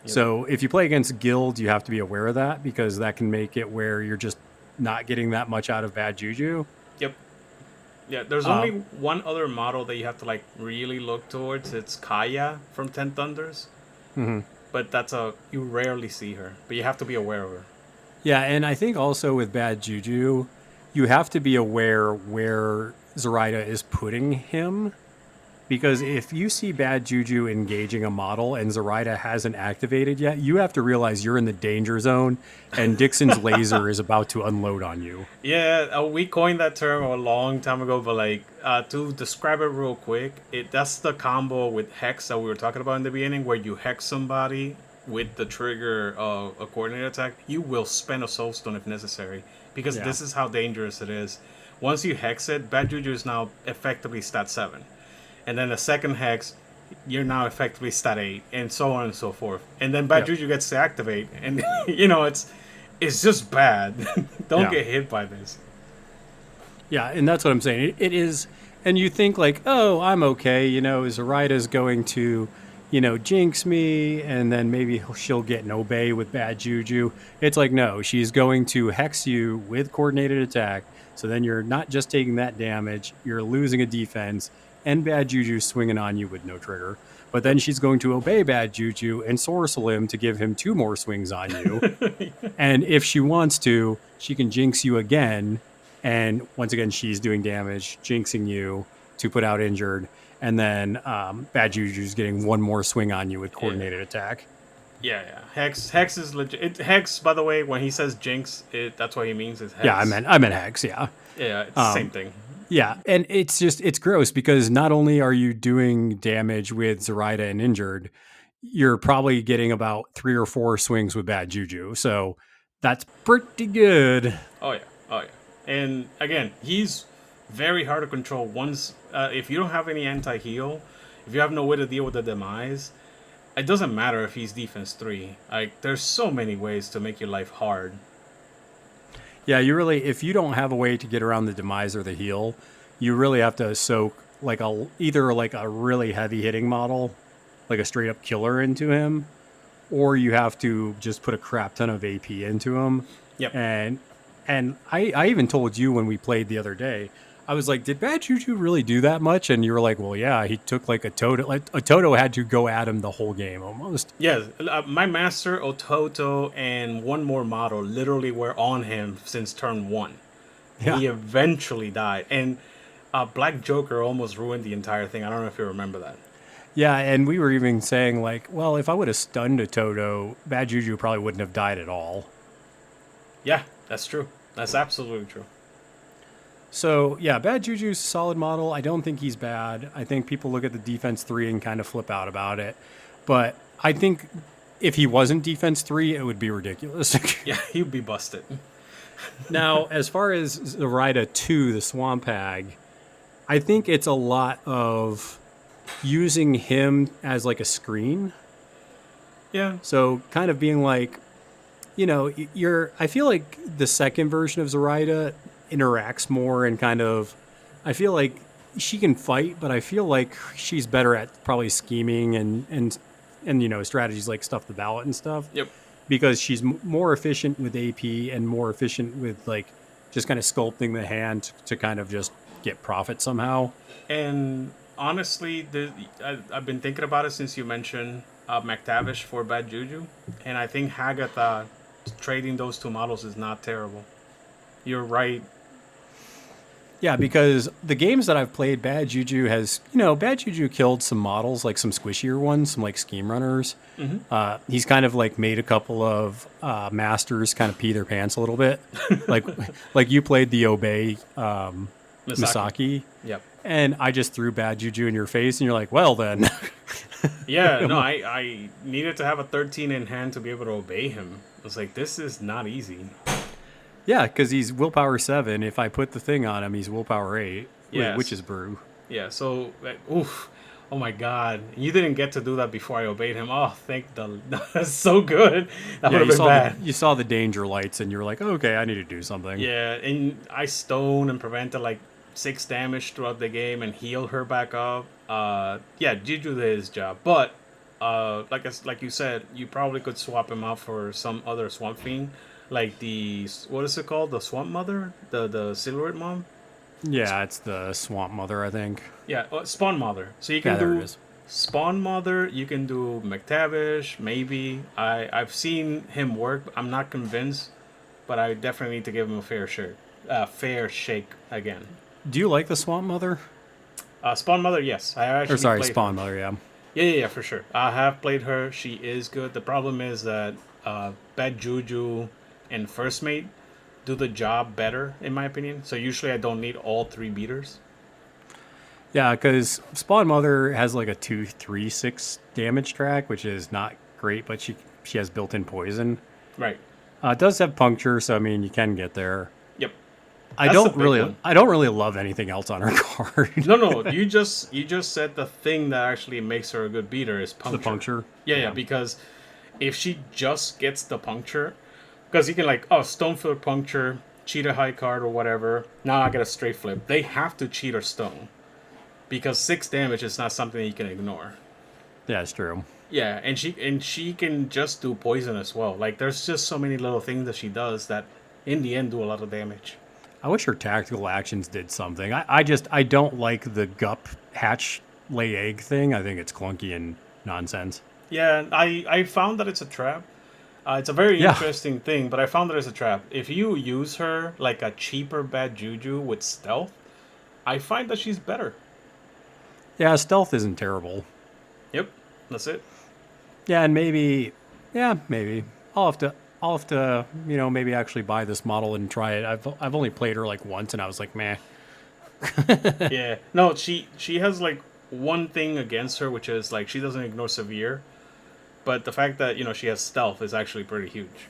A: Yep. So if you play against guilds, you have to be aware of that, because that can make it where you're just not getting that much out of Bad Juju.
G: Yep. Yeah, there's only one other model that you have to really look towards. It's Kaya from 10 Thunders.
A: Mm-hmm.
G: But you rarely see her, but you have to be aware of her.
A: Yeah, and I think also with Bad Juju, you have to be aware where Zoraida is putting him. Because if you see Bad Juju engaging a model and Zoraida hasn't activated yet, you have to realize you're in the danger zone and Dixon's laser is about to unload on you.
G: Yeah, we coined that term a long time ago, but to describe it real quick, that's the combo with Hex that we were talking about in the beginning, where you Hex somebody with the trigger of a coordinated attack. You will spend a Soulstone if necessary, because this is how dangerous it is. Once you Hex it, Bad Juju is now effectively stat 7. And then the second Hex, you're now effectively stat 8, and so on and so forth. And then Bad Juju gets to activate, and it's just bad. Don't get hit by this. Yeah,
A: and that's what I'm saying. It is, and you think oh, I'm okay. Zoraida's going to, jinx me, and then maybe she'll get an obey with Bad Juju. It's no, she's going to Hex you with coordinated attack. So then you're not just taking that damage, you're losing a defense. and Bad Juju swinging on you with no trigger. But then she's going to obey Bad Juju and Sorcel him to give him 2 more swings on you. And if she wants to, she can jinx you again. And once again, she's doing damage, jinxing you to put out injured. And then Bad Juju's getting 1 more swing on you with coordinated attack.
G: Yeah. Hex is legit. Hex, by the way, when he says jinx, that's what he means is Hex.
A: Yeah, I meant Hex, yeah.
G: Yeah, it's the same thing.
A: Yeah, and it's gross because not only are you doing damage with Zoraida and injured, you're probably getting about 3 or 4 swings with Bad Juju. So that's pretty good.
G: Oh yeah. And again, he's very hard to control. Once if you don't have any anti-heal, if you have no way to deal with the demise, it doesn't matter if he's defense 3. Like, there's so many ways to make your life hard.
A: Yeah, you really, if you don't have a way to get around the demise or the heal, you really have to soak either a really heavy hitting model, like a straight up killer into him, or you have to just put a crap ton of AP into him.
G: Yep.
A: And I even told you when we played the other day, I was like, did Bad Juju really do that much? And you were like, well, yeah, he took a Toto. A Toto had to go at him the whole game almost.
G: Yes, my master, Ototo, and 1 more model literally were on him since turn 1.
A: Yeah.
G: He eventually died. And Black Joker almost ruined the entire thing. I don't know if you remember that.
A: Yeah, and we were even saying, well, if I would have stunned a Toto, Bad Juju probably wouldn't have died at all.
G: Yeah, that's true. That's absolutely true.
A: So, yeah, Bad Juju's a solid model. I don't think he's bad. I think people look at the defense 3 and kind of flip out about it. But I think if he wasn't defense 3, it would be ridiculous.
G: Yeah, he'd be busted.
A: Now, as far as Zoraida 2, the Swamp Hag, I think it's a lot of using him as a screen.
G: Yeah.
A: So kind of being I feel like the second version of Zoraida interacts more and I feel like she can fight, but I feel like she's better at probably scheming and strategies like stuff the ballot and stuff.
G: Yep.
A: Because she's more efficient with AP and more efficient with just kind of sculpting the hand to kind of just get profit somehow.
G: And honestly, I've been thinking about it since you mentioned McTavish for Bad Juju, and I think Hagatha trading those 2 models is not terrible. You're right.
A: Yeah, because the games that I've played, Bad Juju has, Bad Juju killed some models, some squishier ones, some Scheme Runners. Mm-hmm. He's kind of made a couple of masters kind of pee their pants a little bit. like you played the Obey Misaki.
G: Yep.
A: And I just threw Bad Juju in your face, and you're like, well, then.
G: Yeah, no, I needed to have a 13 in hand to be able to obey him. I was like, this is not easy.
A: Yeah, because he's willpower 7. If I put the thing on him, he's willpower 8,
G: yes.
A: Which is brew.
G: Yeah, so, oof. Oh my god. You didn't get to do that before I obeyed him. Oh, that's so good. That would have been bad.
A: You saw the danger lights, and you were like, oh, okay, I need to do something.
G: Yeah, and I stone and prevented 6 damage throughout the game and healed her back up. Yeah, Juju did his job. But, like you said, you probably could swap him out for some other Swampfiend. Like what is it called? The Swamp Mother? The Silhouette Mom?
A: Yeah, it's the Swamp Mother, I think.
G: Yeah, Spawn Mother. So you can do Spawn Mother, you can do McTavish, maybe. I've seen him work. I'm not convinced, but I definitely need to give him a fair shake again.
A: Do you like the Swamp Mother?
G: Spawn Mother, yes. I actually
A: Spawn Mother, yeah.
G: Yeah, for sure. I have played her. She is good. The problem is that Bad Juju and First Mate do the job better, in my opinion. So usually I don't need all 3 beaters.
A: Yeah, because Spawn Mother has a 2-3-6 damage track, which is not great, but she has built-in poison.
G: Right.
A: It does have puncture, so you can get there.
G: Yep.
A: I don't really love anything else on her card.
G: No. You just said the thing that actually makes her a good beater is puncture.
A: The puncture.
G: Yeah. Because if she just gets the puncture, because you can Stonefield puncture, cheat a high card or whatever. Now I get a straight flip. They have to cheat or stone, because 6 damage is not something that you can ignore.
A: Yeah, it's true.
G: Yeah, and she can just do poison as well. There's just so many little things that she does that in the end do a lot of damage.
A: I wish her tactical actions did something. I don't like the gup hatch lay egg thing. I think it's clunky and nonsense.
G: Yeah, I found that it's a trap. It's a very
A: Yeah.
G: interesting thing, but I found that it's a trap. If you use her like a cheaper bad juju with stealth, I find that she's better.
A: Yeah, stealth isn't terrible.
G: Yep, that's it.
A: Yeah, and maybe I'll have to maybe actually buy this model and try it. I've only played her like once, and I was like, meh.
G: Yeah, no, she has like one thing against her, which is like she doesn't ignore severe, but the fact that she has stealth is actually pretty huge.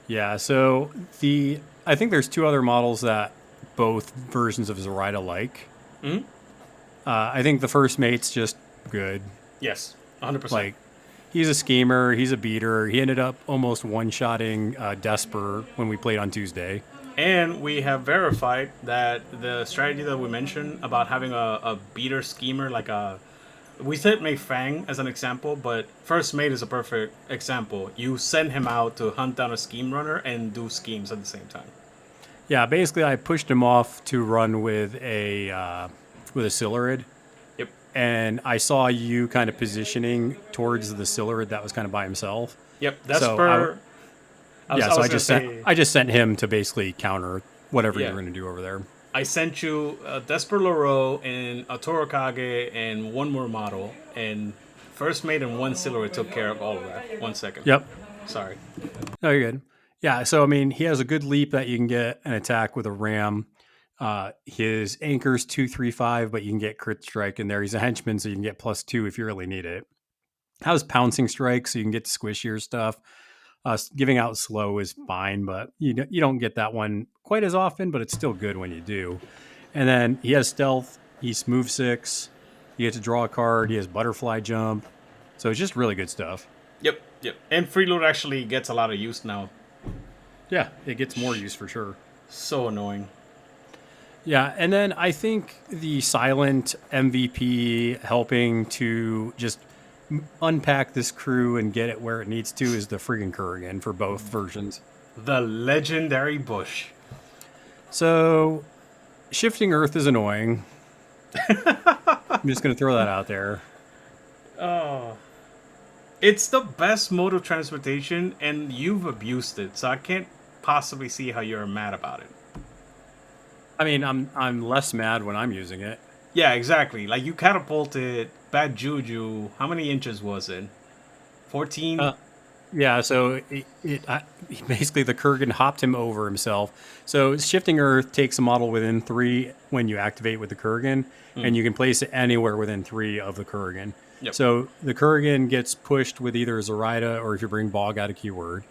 A: Yeah, so I think there's two other models that both versions of Zoraida like.
G: Hmm.
A: I think the first mate's just good.
G: Yes, 100%.
A: Like, he's a schemer, he's a beater. He ended up almost one-shotting Desper when we played on Tuesday.
G: And we have verified that the strategy that we mentioned about having a beater schemer, we said Mei Fang as an example, but First Mate is a perfect example. You send him out to hunt down a scheme runner and do schemes at the same time.
A: Yeah, basically I pushed him off to run with a Silurid.
G: Yep.
A: And I saw you kind of positioning towards the Silurid that was kind of by himself.
G: Yep, that's
A: So I just sent him to basically counter whatever
G: Yeah.
A: you're going to do over there.
G: I sent you a Desper Loro and a Torokage and one more model, and First Mate and one Silurid took care of all of that. 1 second.
A: Yep.
G: Sorry.
A: No, you're good. Yeah, so I mean, he has a good leap that you can get an attack with a ram. His anchor's 2-3-5, but you can get crit strike in there. He's a henchman, so you can get +2 if you really need it. How's pouncing strike, so you can get squishier stuff. Giving out slow is fine, but you don't get that one quite as often, but it's still good when you do. And then he has stealth. He's move 6. You get to draw a card. He has butterfly jump. So it's just really good stuff.
G: Yep. And Freeload actually gets a lot of use now.
A: Yeah, it gets more use for sure.
G: So annoying.
A: Yeah, and then I think the silent MVP helping to just unpack this crew and get it where it needs to is the friggin' Kurgan for both versions.
G: The legendary Bush.
A: So, shifting Earth is annoying. I'm just going to throw that out there.
G: Oh. It's the best mode of transportation, and you've abused it, so I can't possibly see how you're mad about it.
A: I mean, I'm less mad when I'm using it.
G: Yeah, exactly. Like, you catapulted Bad Juju. How many inches was it? 14?
A: Yeah, so basically the Kurgan hopped him over himself. So shifting Earth takes a model within 3 when you activate with the Kurgan, and you can place it anywhere within 3 of the Kurgan.
G: Yep.
A: So the Kurgan gets pushed with either Zoraida or if you bring Bog out a keyword.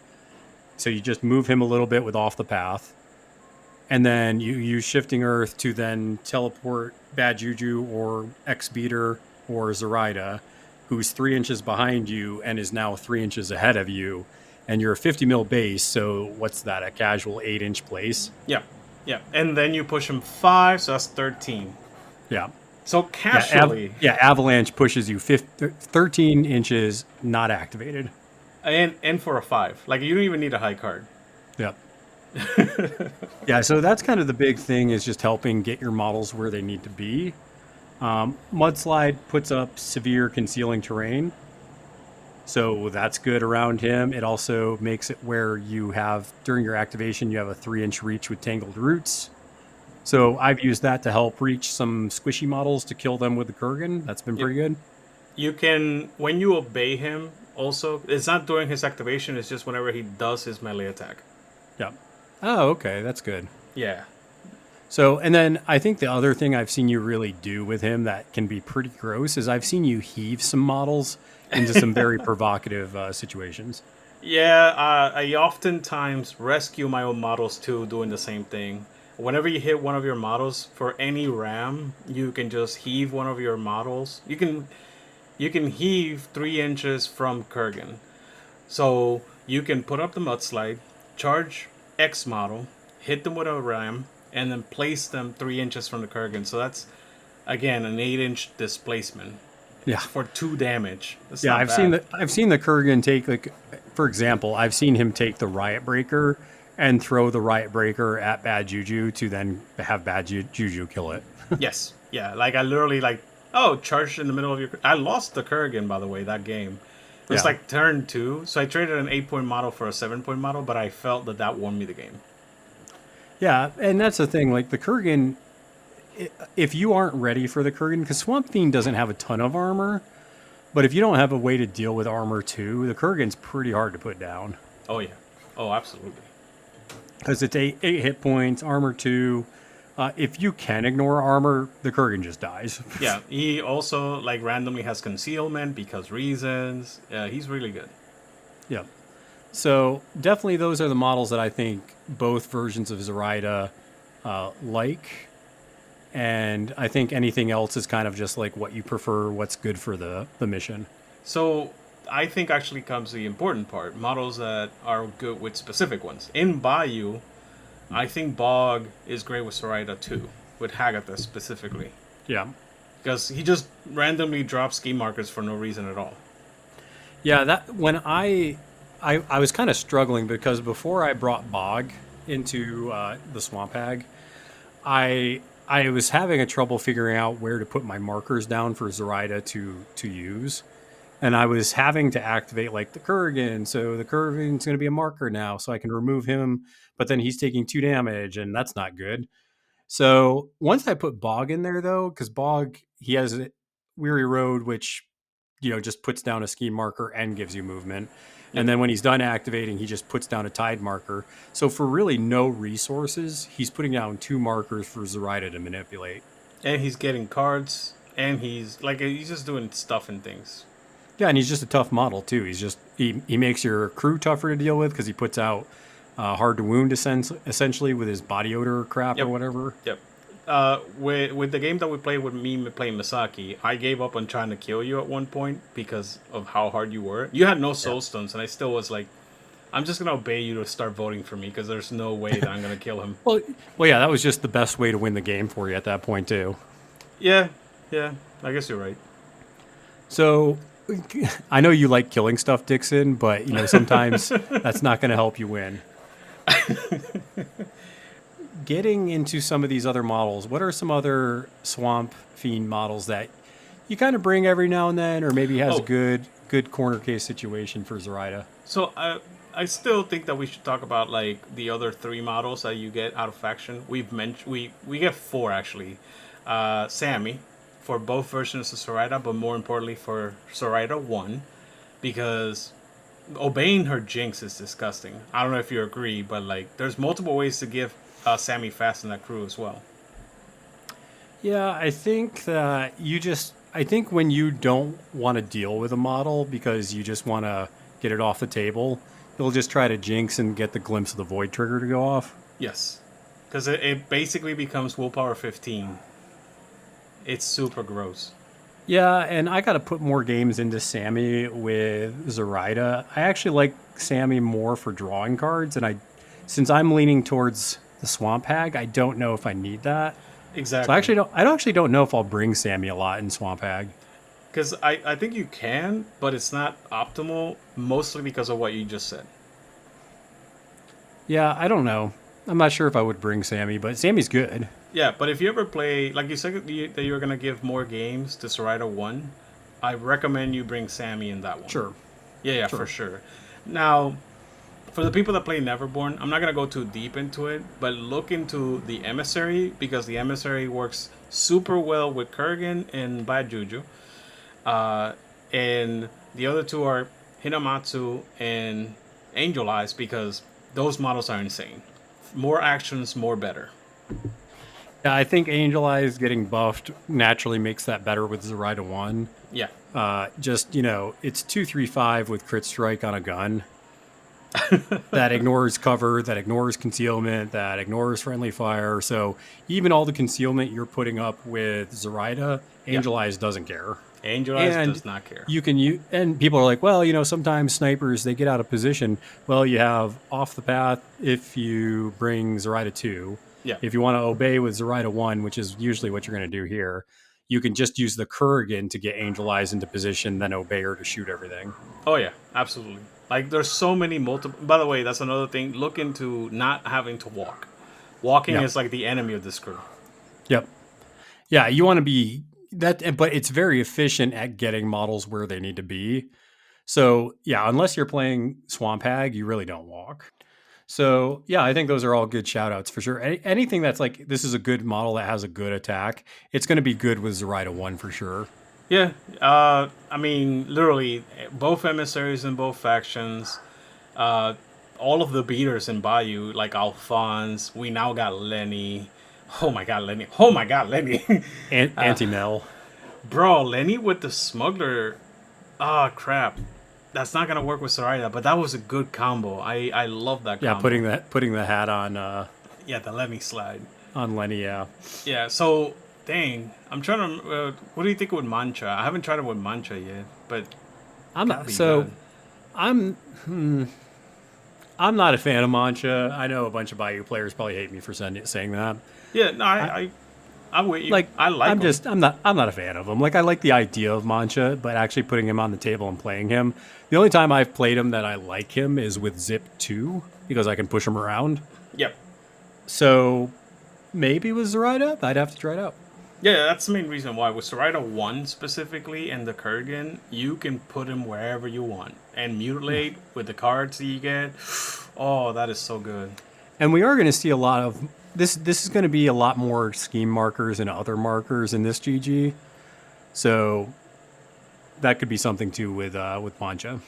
A: So you just move him a little bit with off the path. And then you use Shifting Earth to then teleport Bad Juju or X-Beater or Zoraida, who's 3 inches behind you and is now 3 inches ahead of you. And you're a 50 mil base, so what's that, a casual 8-inch place?
G: Yeah. And then you push him 5, so that's 13.
A: Yeah.
G: So casually.
A: Yeah, Avalanche pushes you 13 inches not activated.
G: And for a 5. Like, you don't even need a high card.
A: Yep. Yeah, so that's kind of the big thing, is just helping get your models where they need to be. Mudslide puts up severe concealing terrain, so that's good around him. It also makes it where you have, during your activation, you have a 3-inch reach with Tangled Roots. So I've used that to help reach some squishy models to kill them with the Kurgan. That's been pretty good.
G: You can, when you obey him, also, it's not during his activation, it's just whenever he does his melee attack.
A: Yep. Oh, okay, that's good.
G: Yeah.
A: So, and then I think the other thing I've seen you really do with him that can be pretty gross is I've seen you heave some models into some very provocative situations.
G: Yeah, I oftentimes rescue my own models too, doing the same thing. Whenever you hit one of your models for any ram, you can just heave one of your models. You can heave 3 inches from Kurgan. So you can put up the mudslide, charge X model, hit them with a ram, and then place them 3 inches from the Kurgan. So that's, again, an 8-inch displacement.
A: Yeah.
G: For 2 damage. That's
A: Yeah,
G: not
A: I've
G: bad.
A: seen the Kurgan take, like, for example, I've seen him take the Riot Breaker and throw the Riot Breaker at Bad Juju to then have Bad Juju kill it.
G: Yes. Yeah. Like I literally charged in the middle of your. I lost the Kurgan, by the way, that game. It was
A: Yeah.
G: like turn 2, so I traded an 8-point model for a 7-point model, but I felt that won me the game.
A: Yeah, and that's the thing. Like the Kurgan, if you aren't ready for the Kurgan, because Swampfiend doesn't have a ton of armor, but if you don't have a way to deal with armor too, the Kurgan's pretty hard to put down.
G: Oh yeah. Oh, absolutely.
A: Because it's 8 hit points, armor 2. If you can ignore armor, the Kurgan just dies.
G: Yeah, he also like randomly has concealment because reasons. He's really good.
A: Yeah. So definitely those are the models that I think both versions of Zoraida like. And I think anything else is kind of just like what you prefer, what's good for the mission.
G: So I think actually comes the important part. Models that are good with specific ones. In Bayou, I think Bog is great with Zoraida too, with Hagatha specifically.
A: Yeah.
G: Because he just randomly drops ski markers for no reason at all.
A: Yeah, that when I was kind of struggling because before I brought Bog into the Swamp Hag, I was having a trouble figuring out where to put my markers down for Zoraida to use. And I was having to activate like the Kurgan, so the Kurgan's going to be a marker now, so I can remove him, but then he's taking 2 damage, and that's not good. So once I put Bog in there, though, because Bog, he has a Weary Road, which, just puts down a ski marker and gives you movement. And then when he's done activating, he just puts down a tide marker. So for really no resources, he's putting down 2 markers for Zoraida to manipulate.
G: And he's getting cards, and he's just doing stuff and things.
A: Yeah, and he's just a tough model too. He makes your crew tougher to deal with because he puts out hard to wound essentially with his body odor crap or whatever.
G: Yep. With the game that we played with me playing Misaki, I gave up on trying to kill you at one point because of how hard you were. You had no soul stones, and I still was like, I'm just gonna obey you to start voting for me because there's no way that I'm gonna kill him.
A: Well, yeah, that was just the best way to win the game for you at that point too.
G: Yeah, I guess you're right.
A: So I know you like killing stuff, Dixon, but sometimes that's not going to help you win. Getting into some of these other models, what are some other Swampfiend models that you kind of bring every now and then, or maybe has a good corner case situation for Zoraida?
G: So I still think that we should talk about like the other 3 models that you get out of faction. We've mentioned we get 4 actually. Sammy for both versions of Zoraida, but more importantly for Zoraida 1, because obeying her jinx is disgusting. I don't know if you agree, but like there's multiple ways to give Sammy fast in that crew as well.
A: Yeah, I think that I think when you don't want to deal with a model because you just want to get it off the table, you'll just try to jinx and get the glimpse of the void trigger to go off.
G: Yes, because it basically becomes willpower 15. It's super gross.
A: Yeah, and I got to put more games into Sammy with Zoraida. I actually like Sammy more for drawing cards, and since I'm leaning towards the Swamp Hag, I don't know if I need that.
G: Exactly.
A: So I actually don't know if I'll bring Sammy a lot in Swamp Hag.
G: Because I think you can, but it's not optimal, mostly because of what you just said.
A: Yeah, I don't know. I'm not sure if I would bring Sammy, but Sammy's good.
G: Yeah, but if you ever play, like you said that you're going to give more games to Zoraida 1, I recommend you bring Sammy in that one.
A: Sure.
G: Yeah,
A: Sure.
G: for sure. Now, for the people that play Neverborn, I'm not going to go too deep into it, but look into the Emissary, because the Emissary works super well with Kurgan and Bad Juju. And the other 2 are Hinamatsu and Angel Eyes, because those models are insane. More actions, more better.
A: Yeah, I think Angel Eyes getting buffed naturally makes that better with Zoraida 1.
G: Yeah.
A: It's 2-3-5 with crit strike on a gun. That ignores cover, that ignores concealment, that ignores friendly fire. So even all the concealment you're putting up with Zoraida, Angel Eyes doesn't care.
G: Angel Eyes does not care.
A: And people are like, well, sometimes snipers, they get out of position. Well, you have off the path if you bring Zoraida 2.
G: Yeah.
A: If you want to obey with Zoraida 1, which is usually what you're going to do here, you can just use the Kurgan to get Angel Eyes into position, then obey her to shoot everything.
G: Oh, yeah, absolutely. Like, there's so many multiple. By the way, that's another thing. Look into not having to walk. Walking is like the enemy of this crew.
A: Yep. Yeah, you want to be that, but it's very efficient at getting models where they need to be. So yeah, unless you're playing Swamp Hag, you really don't walk. So yeah, I think those are all good shout outs for sure. Anything that's like, this is a good model that has a good attack, it's going to be good with Zoraida 1 for sure.
G: Yeah, I mean, literally, both emissaries in both factions, all of the beaters in Bayou, like Alphonse, we now got Lenny. Oh my god, Lenny. Oh my god, Lenny.
A: Anti-Mel.
G: Bro, Lenny with the smuggler. Ah, crap. That's not going to work with Zoraida, but that was a good combo. I love that combo.
A: Yeah, putting the hat on...
G: yeah, the Lenny slide.
A: On Lenny, yeah.
G: Yeah, so... Dang, I'm trying to. What do you think with Mancha? I haven't tried it with Mancha yet, but
A: I'm not. So, good. I'm not a fan of Mancha. I know a bunch of Bayou players probably hate me for saying that.
G: Yeah, no, I'm with you.
A: Like,
G: I like.
A: I'm not a fan of him. Like, I like the idea of Mancha, but actually putting him on the table and playing him. The only time I've played him that I like him is with Zip 2 because I can push him around.
G: Yep.
A: So maybe with Zoraida, I'd have to try it out.
G: Yeah, that's the main reason why. With Zoraida 1 specifically and the Kurgan, you can put him wherever you want. And mutilate with the cards that you get. Oh, that is so good.
A: And we are going to see a lot of... This is going to be a lot more scheme markers and other markers in this GG. So that could be something too with Mancha.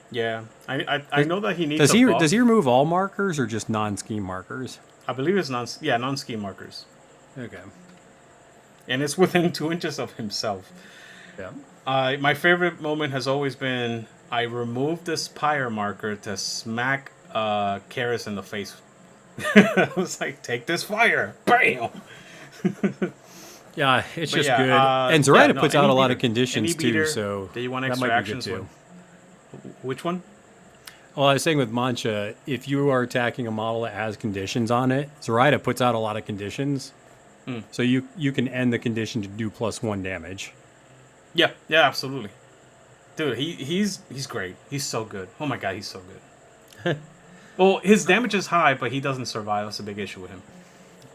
G: Yeah, I know that he needs
A: Does he remove all markers or just non-scheme markers?
G: I believe it's non-scheme markers.
A: Okay.
G: And it's within 2 inches of himself.
A: Yeah.
G: My favorite moment has always been I removed this pyre marker to smack Karis in the face. I was like, take this fire. Bam!
A: Yeah, it's just good. And Zoraida puts out a lot of conditions too, so
G: do you want
A: that
G: extra
A: might be good
G: actions
A: too.
G: Which one?
A: Well, I was saying with Mancha, if you are attacking a model that has conditions on it, Zoraida puts out a lot of conditions. So you can end the condition to do +1 damage.
G: Yeah, absolutely. Dude, he's great. He's so good. Oh my god, he's so good. Well, his damage is high, but he doesn't survive. That's a big issue with him.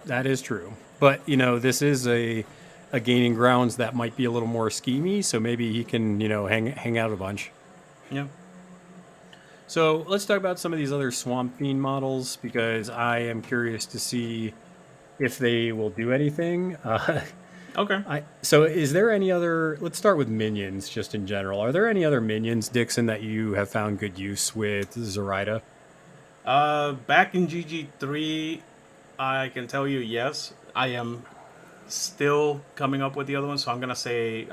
A: That is true. But, this is a gaining grounds that might be a little more schemy, so maybe he can, hang out a bunch.
G: Yeah.
A: So let's talk about some of these other Swampfiend models, because I am curious to see if they will do anything.
G: Okay.
A: So is there any other... Let's start with minions, just in general. Are there any other minions, Dixon, that you have found good use with Zoraida?
G: Back in GG3, I can tell you yes. I am still coming up with the other ones, so I'm going to say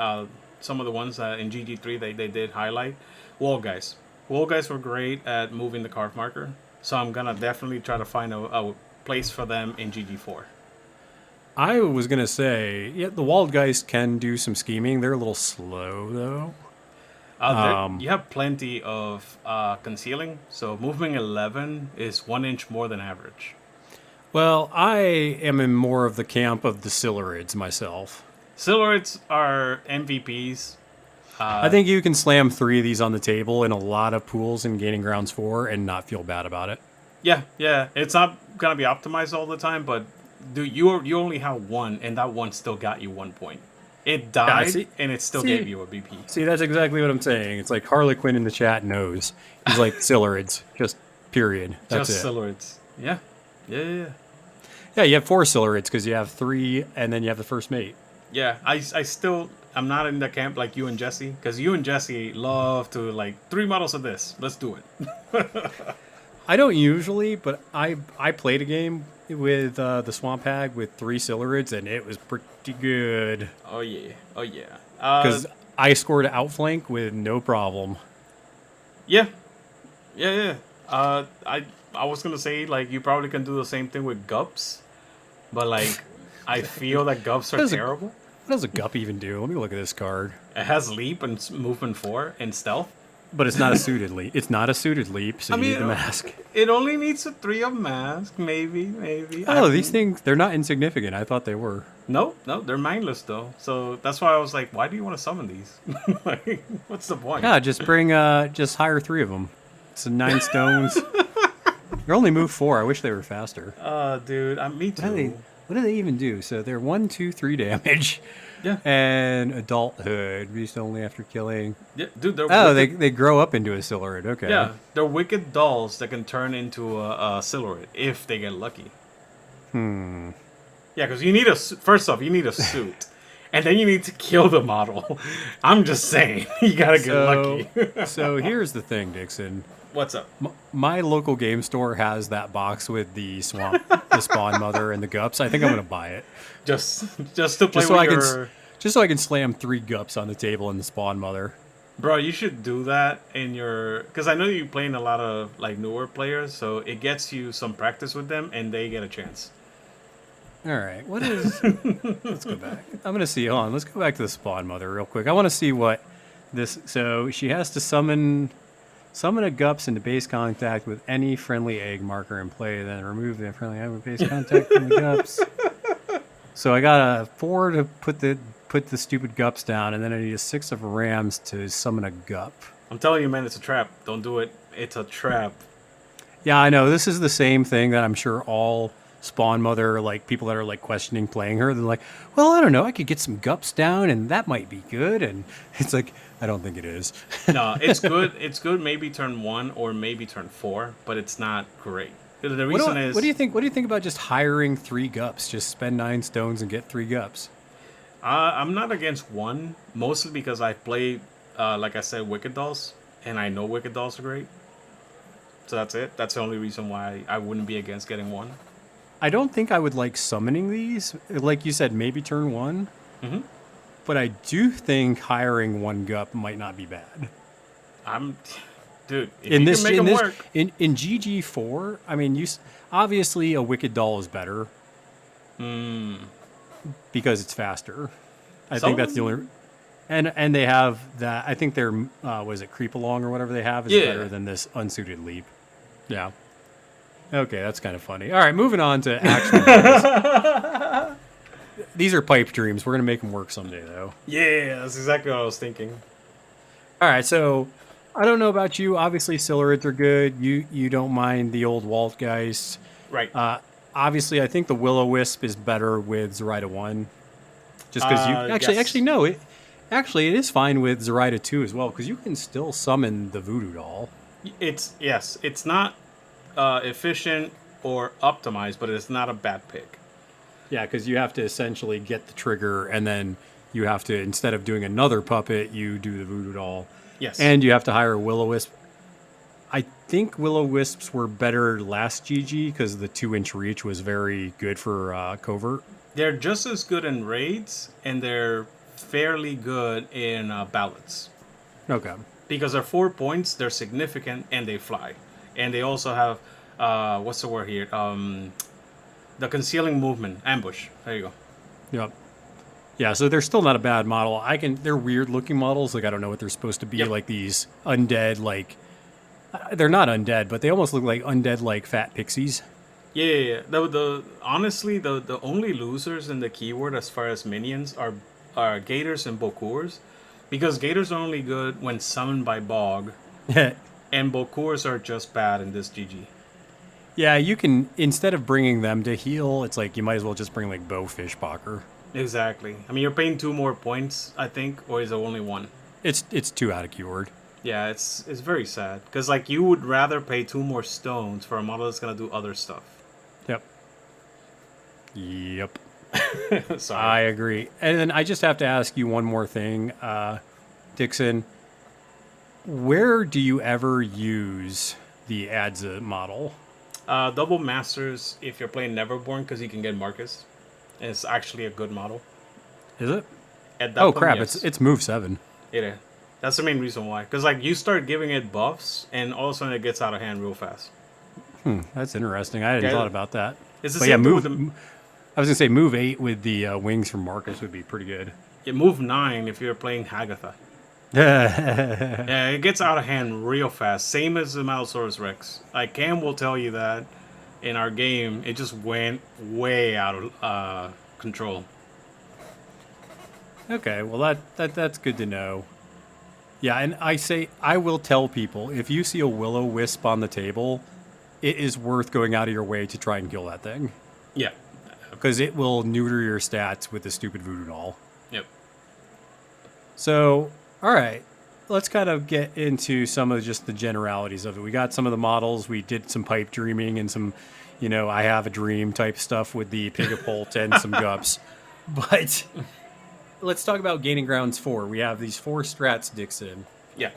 G: some of the ones that in GG3 they did highlight. Wall guys. Wall guys were great at moving the card marker, so I'm going to definitely try to find a place for them in GG4.
A: I was going to say, yeah, the walled guys can do some scheming. They're a little slow, though.
G: You have plenty of concealing, so movement 11 is 1 inch more than average.
A: Well, I am in more of the camp of the Silurids myself.
G: Silurids are MVPs.
A: I think you can slam 3 of these on the table in a lot of pools in Gaining Grounds 4 and not feel bad about it.
G: Yeah. It's not going to be optimized all the time, but you only have 1, and that 1 still got you 1 point. It died, and it still gave you a BP.
A: See, that's exactly what I'm saying. It's like Harlequin in the chat knows. He's like, Silurids. Just period. That's
G: just
A: it.
G: Silurids. Yeah.
A: Yeah, you have 4 Silurids because you have 3, and then you have the first mate.
G: Yeah, I'm not in the camp like you and Jesse, because you and Jesse love to, 3 models of this. Let's do it.
A: I don't usually, but I played a game with the Swamp Hag with 3 Silurids, and it was pretty good.
G: Oh yeah.
A: Because I scored outflank with no problem.
G: Yeah. I was gonna say you probably can do the same thing with Gups, but I feel that Gups are terrible.
A: What does a Gup even do? Let me look at this card.
G: It has leap and movement 4 and stealth.
A: But it's not a suited leap. It's not a suited leap, so you need the mask.
G: It only needs a 3 of mask, maybe.
A: Oh, these things, they're not insignificant. I thought they were.
G: No, they're mindless, though. So that's why I was like, why do you want to summon these? What's the point?
A: Yeah, just bring, just hire 3 of them. So 9 stones. They only move 4. I wish they were faster.
G: Dude, me too.
A: What do they even do? So they're 1, 2, 3 damage.
G: Yeah.
A: And adulthood, beast only after killing.
G: Yeah, dude, they're
A: they grow up into a Silurid. Okay.
G: Yeah, they're wicked dolls that can turn into a Silurid if they get lucky.
A: Hmm.
G: Yeah, because you need first off, you need a suit. And then you need to kill the model. I'm just saying, you gotta get lucky.
A: So here's the thing, Dixon.
G: What's up?
A: My local game store has that box with the spawn mother and the gups. I think I'm gonna buy it.
G: Just to play
A: just so I can slam 3 gups on the table and the spawn mother.
G: Bro, you should do that in your... Because I know you're playing a lot of like newer players, so it gets you some practice with them, and they get a chance.
A: All right, what is... Let's go back. I'm going to see... Hold on, let's go back to the spawn mother real quick. I want to see what this... So she has to summon a gups into base contact with any friendly egg marker in play, then remove the friendly egg with base contact from the gups. So I got a 4 to put the stupid gups down, and then I need a 6 of rams to summon a gup.
G: I'm telling you, man, it's a trap. Don't do it. It's a trap.
A: Yeah, I know. This is the same thing that I'm sure all spawn mother, like people that are like questioning playing her, they're like, well, I don't know, I could get some gups down and that might be good. And it's like, I don't think it is.
G: No, it's good. It's good maybe turn 1 or maybe turn 4, but it's not great. The reason is...
A: What do you think about just hiring 3 gups? Just spend 9 stones and get 3 gups.
G: I'm not against 1, mostly because I played, like I said, Wicked Dolls, and I know Wicked Dolls are great. So that's it. That's the only reason why I wouldn't be against getting 1.
A: I don't think I would like summoning these. Like you said, maybe turn 1.
G: Mm-hmm.
A: But I do think hiring 1 gup might not be bad.
G: Dude, if
A: in
G: you
A: this,
G: can make
A: in
G: them
A: this,
G: work.
A: in GG4, I mean, obviously a Wicked Doll is better. Because it's faster. I think that's the only... And they have that... I think their, was it Creep Along or whatever they have is better than this Unsuited Leap. Yeah. Okay, that's kind of funny. All right, moving on to actual... These are pipe dreams. We're going to make them work someday, though.
G: Yeah, that's exactly what I was thinking.
A: All right, so... I don't know about you. Obviously, Silurids are good. You don't mind the old Waltgeist.
G: Right.
A: Obviously, I think the Will-O-Wisp is better with Zoraida 1. Just because you... Actually, it is fine with Zoraida 2 as well, because you can still summon the Voodoo Doll.
G: It's not efficient or optimized, but it's not a bad pick.
A: Yeah, because you have to essentially get the trigger, and then you have to, instead of doing another puppet, you do the Voodoo Doll.
G: Yes.
A: And you have to hire a Will-O-Wisp. I think Will-O-Wisps were better last GG, because the 2-inch reach was very good for Covert.
G: They're just as good in raids, and they're fairly good in ballads.
A: Okay.
G: Because they're 4 points, they're significant, and they fly. And they also have, what's the word here? The concealing movement, ambush. There you go.
A: Yep. Yeah, so they're still not a bad model. They're weird looking models. Like, I don't know what they're supposed to be. Yep. Like these undead, like, they're not undead, but they almost look like undead, like fat pixies.
G: Yeah. Honestly, the only losers in the keyword as far as minions are Gators and Bokurs, because Gators are only good when summoned by Bog, and Bokurs are just bad in this GG.
A: Yeah, you can, instead of bringing them to heal, it's like you might as well just bring like Bow Fishpocker.
G: Exactly. I mean, you're paying 2 more points, I think, or is it only 1?
A: It's 2 out of keyword.
G: Yeah, it's very sad, because like you would rather pay 2 more stones for a model that's gonna do other stuff.
A: Yep.
G: Sorry.
A: I agree. And then I just have to ask you one more thing, Dixon. Where do you ever use the Adza model?
G: Double Masters if you're playing Neverborn, because you can get Marcus. And it's actually a good model.
A: Is it?
G: At that
A: oh,
G: point,
A: crap.
G: yes.
A: It's move 7.
G: It is. That's the main reason why. Because like you start giving it buffs, and all of a sudden it gets out of hand real fast.
A: That's interesting. I hadn't thought about that.
G: It's the
A: but
G: same
A: yeah,
G: with the...
A: I was going to say move 8 with the wings from Marcus would be pretty good.
G: Yeah, move 9 if you're playing Hagatha. Yeah, it gets out of hand real fast. Same as the Malifaux Rex. Like Cam will tell you that in our game, it just went way out of control.
A: Okay, well that's good to know. Yeah, and I will tell people, if you see a will-o-wisp on the table, it is worth going out of your way to try and kill that thing.
G: Yeah.
A: Because it will neuter your stats with the stupid voodoo doll.
G: Yep.
A: So, all right. Let's kind of get into some of just the generalities of it. We got some of the models. We did some pipe dreaming and some, I have a dream type stuff with the Pigapult and some gups. But let's talk about Gaining Grounds 4. We have these 4 strats, Dixon.
G: Yeah.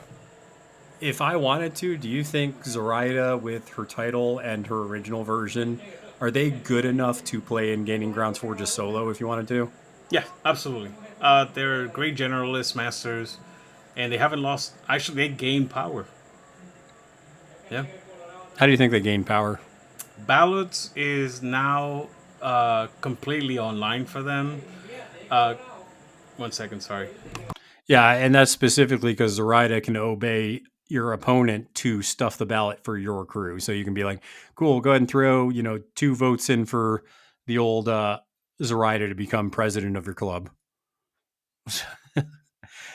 A: If I wanted to, do you think Zoraida with her title and her original version, are they good enough to play in Gaining Grounds 4 just solo if you wanted to?
G: Yeah, absolutely. They're great generalist masters. And they haven't lost. Actually, they gained power. Yeah.
A: How do you think they gain power?
G: Ballots is now completely online for them. 1 second, sorry.
A: Yeah, and that's specifically because Zoraida can obey your opponent to stuff the ballot for your crew. So you can be like, cool, go ahead and throw, 2 votes in for the old Zoraida to become president of your club.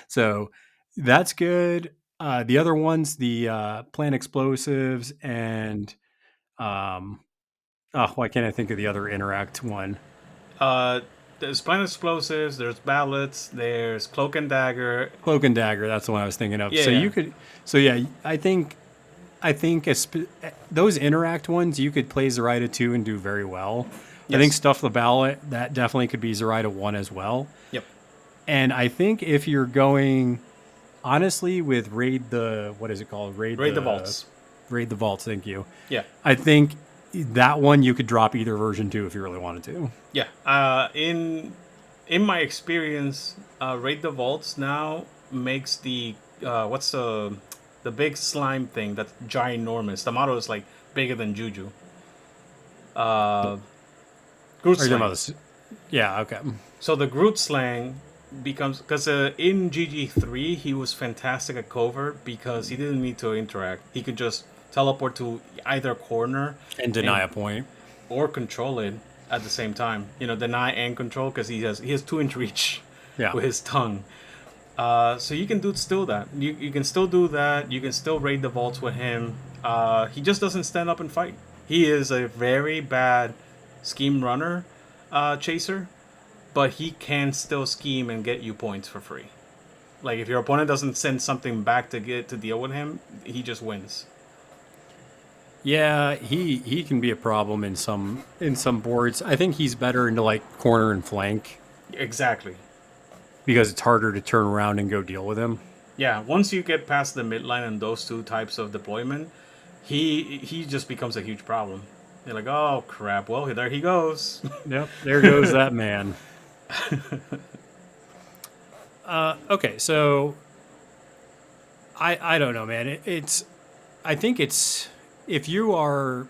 A: So that's good. The other ones, the plant explosives and why can't I think of the other interact one?
G: There's plant explosives, there's ballots, there's cloak and dagger.
A: Cloak and dagger, that's the one I was thinking of.
G: Yeah.
A: So you could, I think those interact ones you could play Zoraida 2 and do very well. Yes. I think stuff the ballot, that definitely could be Zoraida 1 as well.
G: Yep.
A: And I think if you're going honestly with raid the vaults. Raid the vaults, thank you.
G: Yeah.
A: I think that one you could drop either version too if you really wanted to.
G: Yeah. In my experience, raid the vaults now makes the what's the big slime thing that's ginormous. The model is like bigger than Juju. Groot Slang.
A: Yeah, okay.
G: So the Groot Slang becomes, because in GG3 he was fantastic at covert because he didn't need to interact. He could just teleport to either corner
A: and deny a point
G: or control it at the same time. Deny and control because he has 2-inch reach with his tongue. So you can still that. You can still do that. You can still raid the vaults with him. He just doesn't stand up and fight. He is a very bad scheme runner, chaser, but he can still scheme and get you points for free. Like if your opponent doesn't send something back to deal with him, he just wins.
A: Yeah, he can be a problem in some boards. I think he's better into like corner and flank.
G: Exactly. Because
A: it's harder to turn around and go deal with him.
G: Yeah, once you get past the midline and those 2 types of deployment, he just becomes a huge problem. You're like, oh crap, well there he goes.
A: Yep, there goes that man. Okay, so I don't know, man. I think it's, if you are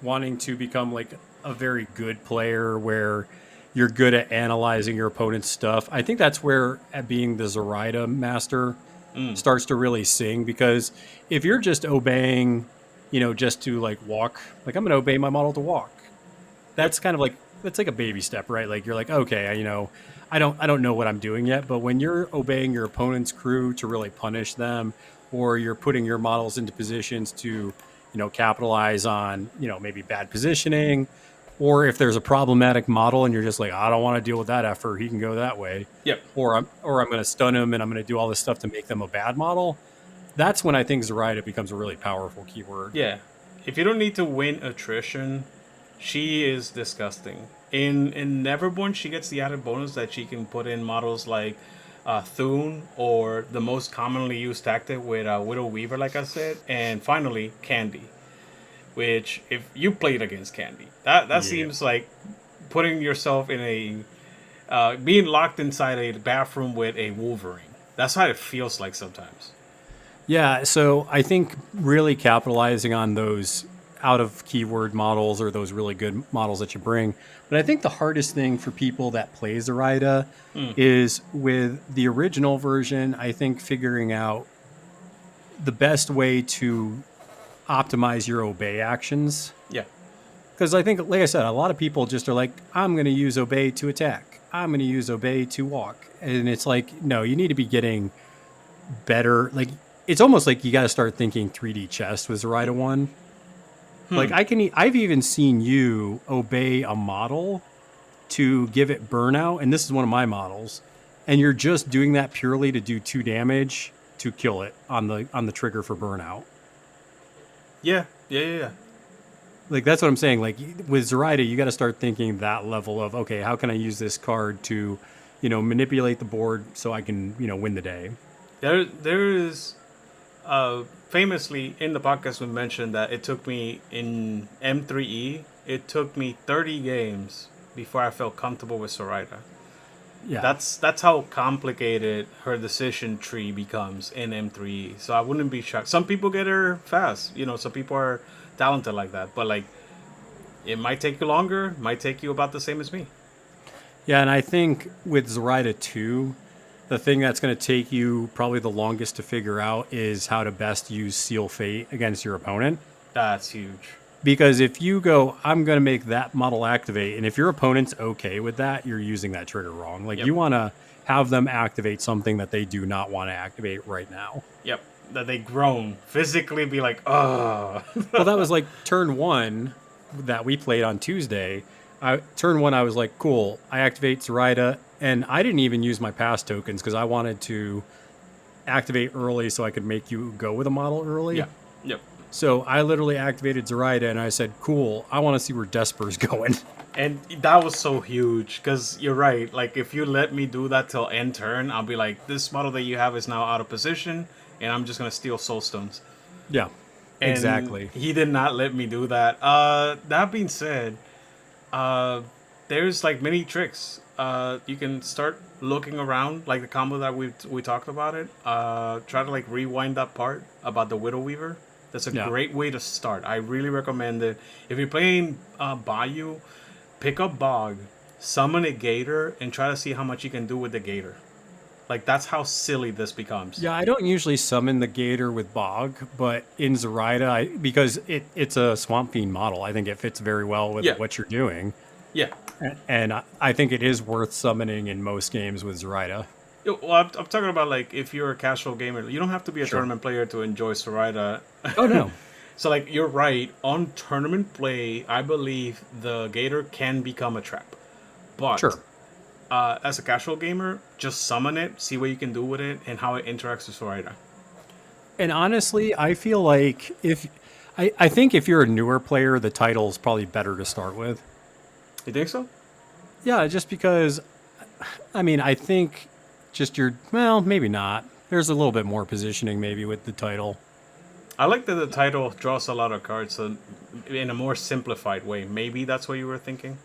A: wanting to become like a very good player where you're good at analyzing your opponent's stuff, I think that's where being the Zoraida master starts to really sing. Because if you're just obeying, just to like walk, like I'm going to obey my model to walk. That's kind of like, that's like a baby step, right? Like you're like, okay, I don't know what I'm doing yet. But when you're obeying your opponent's crew to really punish them, or you're putting your models into positions to, capitalize on, maybe bad positioning, or if there's a problematic model and you're just like, I don't want to deal with that effort, he can go that way.
G: Yep.
A: Or I'm going to stun him and I'm going to do all this stuff to make them a bad model. That's when I think Zoraida becomes a really powerful keyword.
G: Yeah. If you don't need to win attrition, she is disgusting. In Neverborn, she gets the added bonus that she can put in models like Thune, or the most commonly used tactic with Widow Weaver, like I said, and finally Candy, which if you played against Candy, that seems like putting yourself in a being locked inside a bathroom with a Wolverine. That's how it feels like sometimes.
A: Yeah, so I think really capitalizing on those out of keyword models or those really good models that you bring. But I think the hardest thing for people that play Zoraida is with the original version, I think figuring out the best way to optimize your obey actions.
G: Yeah.
A: Because I think, like I said, a lot of people just are like, I'm going to use obey to attack. I'm going to use obey to walk. And it's like, no, you need to be getting better. Like it's almost like you got to start thinking 3D chess with Zoraida 1. Like I've even seen you obey a model to give it burnout, and this is one of my models, and you're just doing that purely to do 2 damage to kill it on the trigger for burnout.
G: Yeah.
A: Like that's what I'm saying. Like with Zoraida, you got to start thinking that level of, okay, how can I use this card to, manipulate the board so I can, win the day.
G: There is, famously in the podcast we mentioned that it took me in M3E, it took me 30 games before I felt comfortable with Zoraida.
A: Yeah,
G: That's how complicated her decision tree becomes in M3E. So I wouldn't be shocked. Some people get her fast, some people are talented like that, but like it might take you longer, might take you about the same as me.
A: Yeah, and I think with Zoraida 2, the thing that's going to take you probably the longest to figure out is how to best use Seal Fate against your opponent.
G: That's huge.
A: Because if you go, I'm going to make that model activate, and if your opponent's okay with that, you're using that trigger wrong. Like, you want to have them activate something that they do not want to activate right now.
G: Yep, that they groan. Physically be like, oh.
A: Well, that was like turn 1 that we played on Tuesday. Turn 1, I was like, cool, I activate Zoraida, and I didn't even use my pass tokens because I wanted to activate early so I could make you go with a model early.
G: Yeah, yep.
A: So I literally activated Zoraida, and I said, cool, I want to see where Desper's going.
G: And that was so huge, because you're right. Like, if you let me do that till end turn, I'll be like, this model that you have is now out of position, and I'm just going to steal Soulstones.
A: Yeah,
G: and
A: exactly.
G: He did not let me do that. That being said, there's, like, many tricks. You can start looking around, like the combo that we talked about it. Try to, like, rewind that part about the Widow Weaver. That's a great way to start. I really recommend it. If you're playing Bayou, pick up Bog, summon a Gator, and try to see how much you can do with the Gator. Like, that's how silly this becomes.
A: Yeah, I don't usually summon the Gator with Bog, but in Zoraida, because it's a Swampfiend model, I think it fits very well with what you're doing.
G: Yeah.
A: And I think it is worth summoning in most games with Zoraida.
G: Well, I'm talking about, like, if you're a casual gamer, you don't have to be a tournament player to enjoy Zoraida.
A: Oh, no.
G: So, like, you're right. On tournament play, I believe the Gator can become a trap. But as a casual gamer, just summon it, see what you can do with it, and how it interacts with Zoraida.
A: And honestly, I feel like I think if you're a newer player, the title's probably better to start with.
G: You think so?
A: Yeah, just because, I mean, I think just maybe not. There's a little bit more positioning maybe with the title.
G: I like that the title draws a lot of cards in a more simplified way. Maybe that's what you were thinking?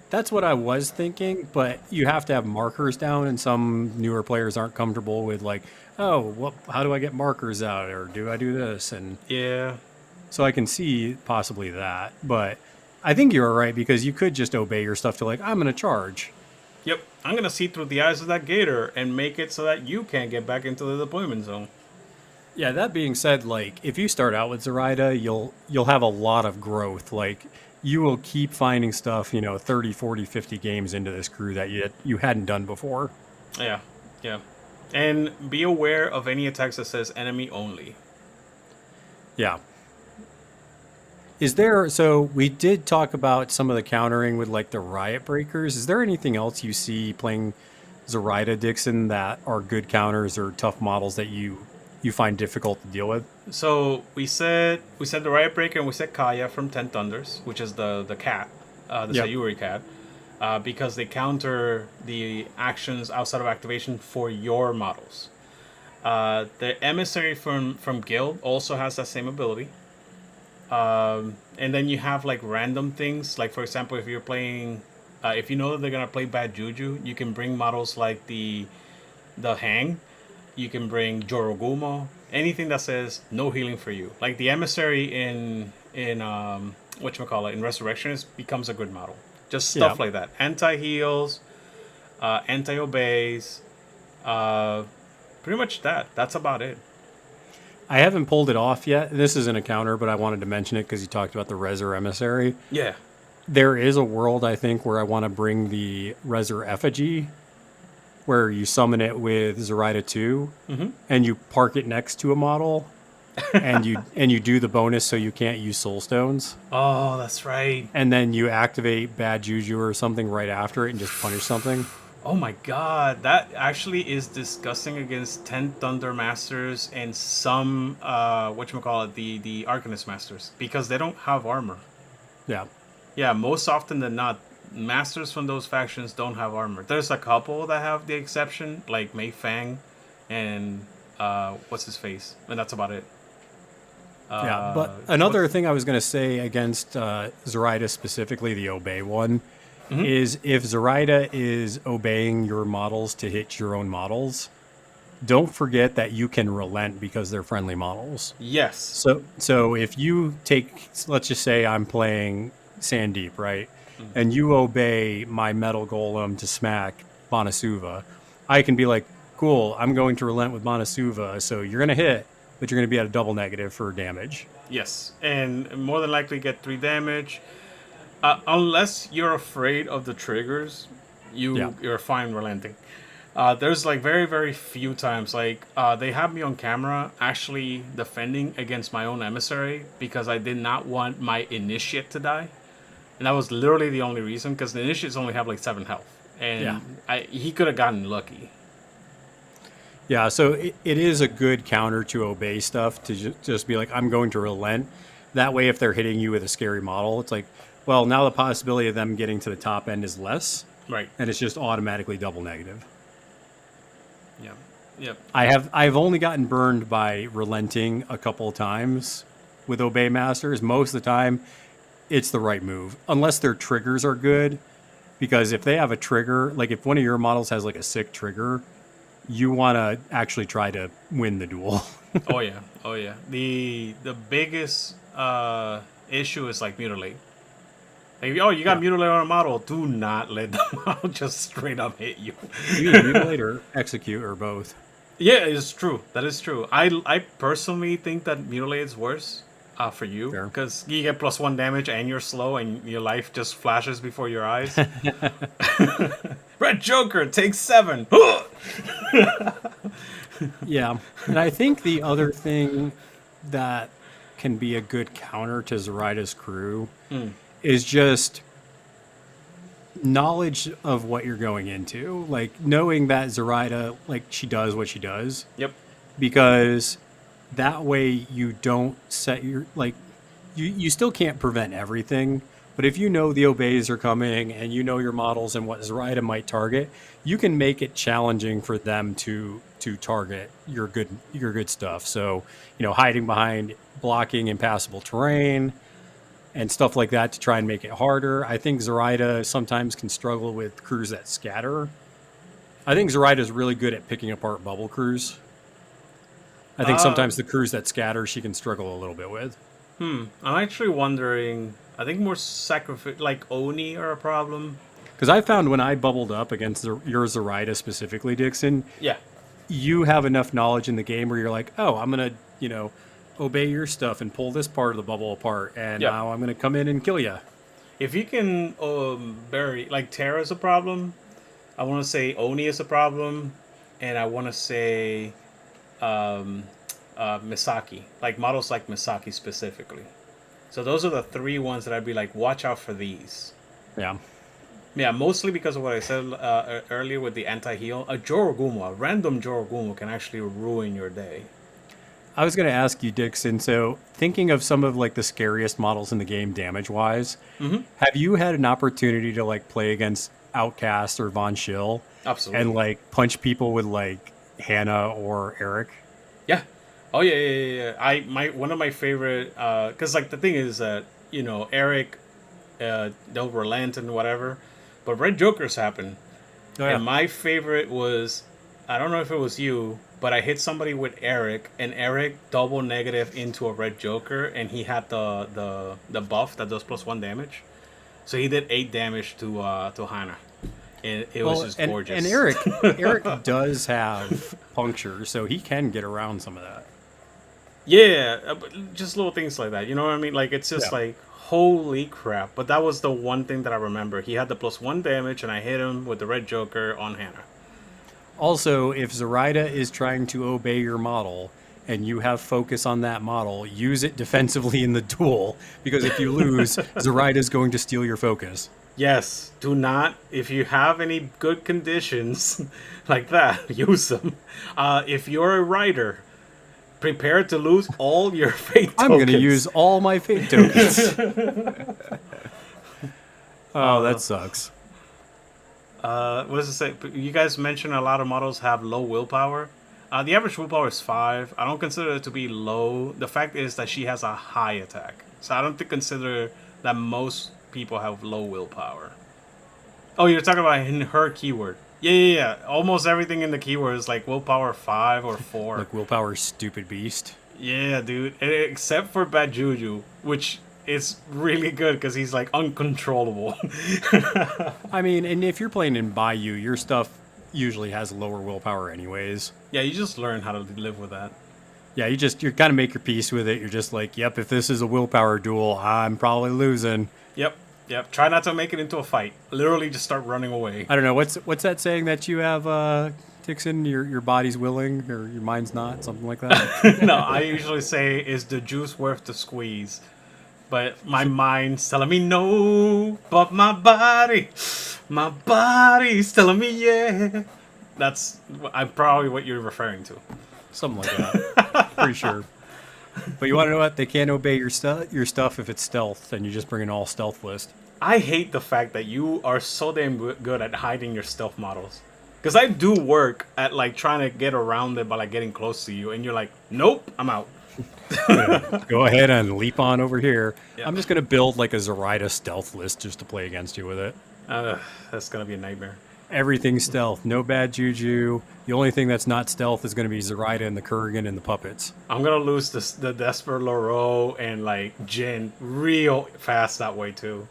A: That's what I was thinking, but you have to have markers down, and some newer players aren't comfortable with, like, oh, how do I get markers out, or do I do this? And
G: yeah.
A: So I can see possibly that, but I think you're right, because you could just obey your stuff to, like, I'm going to charge.
G: Yep, I'm going to see through the eyes of that Gator and make it so that you can't get back into the deployment zone.
A: Yeah, that being said, like, if you start out with Zoraida, you'll have a lot of growth. Like, you will keep finding stuff, 30, 40, 50 games into this crew that you hadn't done before.
G: Yeah. And be aware of any attacks that says enemy only.
A: Yeah. So we did talk about some of the countering with, like, the Riot Breakers. Is there anything else you see playing Zoraida, Dixon, that are good counters or tough models that you find difficult to deal with?
G: So we said the Riot Breaker, and we said Kaya from 10 Thunders, which is the cat, the Sayuri cat, because they counter the actions outside of activation for your models. The Emissary from Guild also has that same ability. And then you have, like, random things, like, for example, if you're playing, if you know that they're gonna play Bad Juju, you can bring models like the Hang. You can bring Jorogumo, anything that says no healing for you. Like the Emissary in whatchamacallit, in Resurrectionist becomes a good model. Just stuff like that. Anti-heals, anti-obeys, pretty much that. That's about it.
A: I haven't pulled it off yet. This isn't a counter, but I wanted to mention it because you talked about the Resur Emissary.
G: Yeah.
A: There is a world, I think, where I want to bring the Resur Effigy where you summon it with Zoraida 2,
G: Mm-hmm.
A: and you park it next to a model, and you do the bonus so you can't use soul stones,
G: Oh, that's right.
A: and then you activate bad juju or something right after it and just punish something.
G: Oh my god, that actually is disgusting against 10 Thunder Masters and some, whatchamacallit, the Arcanist Masters, because they don't have armor.
A: Yeah.
G: Yeah, most often than not, Masters from those factions don't have armor. There's a couple that have the exception, like Mei Fang and, what's his face? And that's about it.
A: Yeah, but another thing I was going to say against Zoraida specifically, the obey one, is if Zoraida is obeying your models to hit your own models, don't forget that you can relent because they're friendly models.
G: Yes.
A: So if you take, let's just say I'm playing Sandeep, right? And you obey my metal golem to smack Bonasuva, I can be like, cool, I'm going to relent with Bonasuva, so you're going to hit, but you're going to be at a double negative for damage.
G: Yes, and more than likely get 3 damage. Unless you're afraid of the triggers, you're fine relenting. There's like very, very few times, like they have me on camera actually defending against my own emissary because I did not want my initiate to die. And that was literally the only reason, because the initiates only have like 7 health. And he could have gotten lucky.
A: Yeah, so it is a good counter to obey stuff to just be like, I'm going to relent. That way, if they're hitting you with a scary model, it's like, well, now the possibility of them getting to the top end is less.
G: Right.
A: And it's just automatically double negative.
G: Yeah. Yep.
A: I've only gotten burned by relenting a couple of times with Obey Masters. Most of the time, it's the right move. Unless their triggers are good. Because if they have a trigger, like if one of your models has like a sick trigger, you want to actually try to win the duel.
G: Oh yeah. Oh yeah. The biggest issue is like mutilate. Like, you got mutilate on a model. Do not let the model just straight up hit you.
A: You mean mutilate or execute or both?
G: Yeah, it's true. That is true. I personally think that mutilate is worse for you because you get +1 damage and you're slow and your life just flashes before your eyes. Red Joker takes 7.
A: Yeah, and I think the other thing that can be a good counter to Zoraida's crew is just knowledge of what you're going into. Like, knowing that Zoraida, like, she does what she does.
G: Yep.
A: Because that way you don't set your, like, you still can't prevent everything. But if you know the obeys are coming and you know your models and what Zoraida might target, you can make it challenging for them to target your good stuff. So, hiding behind blocking impassable terrain and stuff like that to try and make it harder. I think Zoraida sometimes can struggle with crews that scatter. I think Zoraida is really good at picking apart bubble crews. I think sometimes the crews that scatter she can struggle a little bit with.
G: I'm actually wondering. I think more sacrifice, like Oni, are a problem.
A: Because I found when I bubbled up against your Zoraida specifically, Dixon, you have enough knowledge in the game where you're like, oh, I'm going to, obey your stuff and pull this part of the bubble apart, and now I'm going to come in and kill you.
G: If you can bury, like Terra is a problem, I want to say Oni is a problem, and I want to say Misaki, like models like Misaki specifically. So those are the 3 ones that I'd be like, watch out for these.
A: Yeah.
G: Yeah, mostly because of what I said earlier with the anti-heal. A random Jorogumo can actually ruin your day.
A: I was going to ask you, Dixon, so thinking of some of like the scariest models in the game damage-wise, have you had an opportunity to like play against Outcast or Von Schill?
G: Absolutely.
A: And like punch people with like Hannah or Eric?
G: Yeah. Oh yeah. One of my favorite, because like the thing is that Eric, they'll relent and whatever, but Red Jokers happen. Oh, yeah. And my favorite was, I don't know if it was you, but I hit somebody with Eric, and Eric double negative into a Red Joker, and he had the buff that does +1 damage, so he did 8 damage to Hannah. And it was just gorgeous.
A: And Eric does have puncture, so he can get around some of that.
G: Yeah, just little things like that. You know what I mean? Like, it's just like, holy crap. But that was the one thing that I remember. He had the +1 damage, and I hit him with the Red Joker on Hannah.
A: Also, if Zoraida is trying to obey your model and you have focus on that model, use it defensively in the duel, because if you lose, Zoraida is going to steal your focus.
G: Yes, do not. If you have any good conditions like that, use them. If you're a rider, prepare to lose all your fate tokens.
A: I'm going to use all my fate tokens. Oh, that sucks.
G: What does it say? You guys mentioned a lot of models have low willpower. The average willpower is 5. I don't consider it to be low. The fact is that she has a high attack. So I don't consider that most people have low willpower. Oh, you're talking about in her keyword. Yeah. Almost everything in the keyword is like willpower 5 or 4.
A: Like willpower stupid beast.
G: Yeah, dude. Except for Bad Juju, which is really good because he's like uncontrollable.
A: I mean, and if you're playing in Bayou, your stuff usually has lower willpower anyways.
G: Yeah, you just learn how to live with that.
A: Yeah, you kind of make your peace with it. You're just like, yep, if this is a willpower duel, I'm probably losing.
G: Yep. Try not to make it into a fight. Literally just start running away.
A: I don't know, what's that saying that you have, Dixon? Your body's willing or your mind's not, something like that?
G: No, I usually say, is the juice worth the squeeze? But my mind's telling me no, but my body's telling me yeah. That's probably what you're referring to.
A: Something like that. Pretty sure. But you want to know what? They can't obey your stuff if it's stealth, and you just bring an all stealth list.
G: I hate the fact that you are so damn good at hiding your stealth models. Because I do work at like trying to get around it by like getting close to you, and you're like, nope, I'm out.
A: Yeah, go ahead and leap on over here.
G: Yeah.
A: I'm just going to build like a Zoraida stealth list just to play against you with it.
G: That's going to be a nightmare.
A: Everything's stealth. No bad juju. The only thing that's not stealth is going to be Zoraida and the Kurgan and the puppets.
G: I'm going to lose the Desper Loro and like Jin real fast that way too.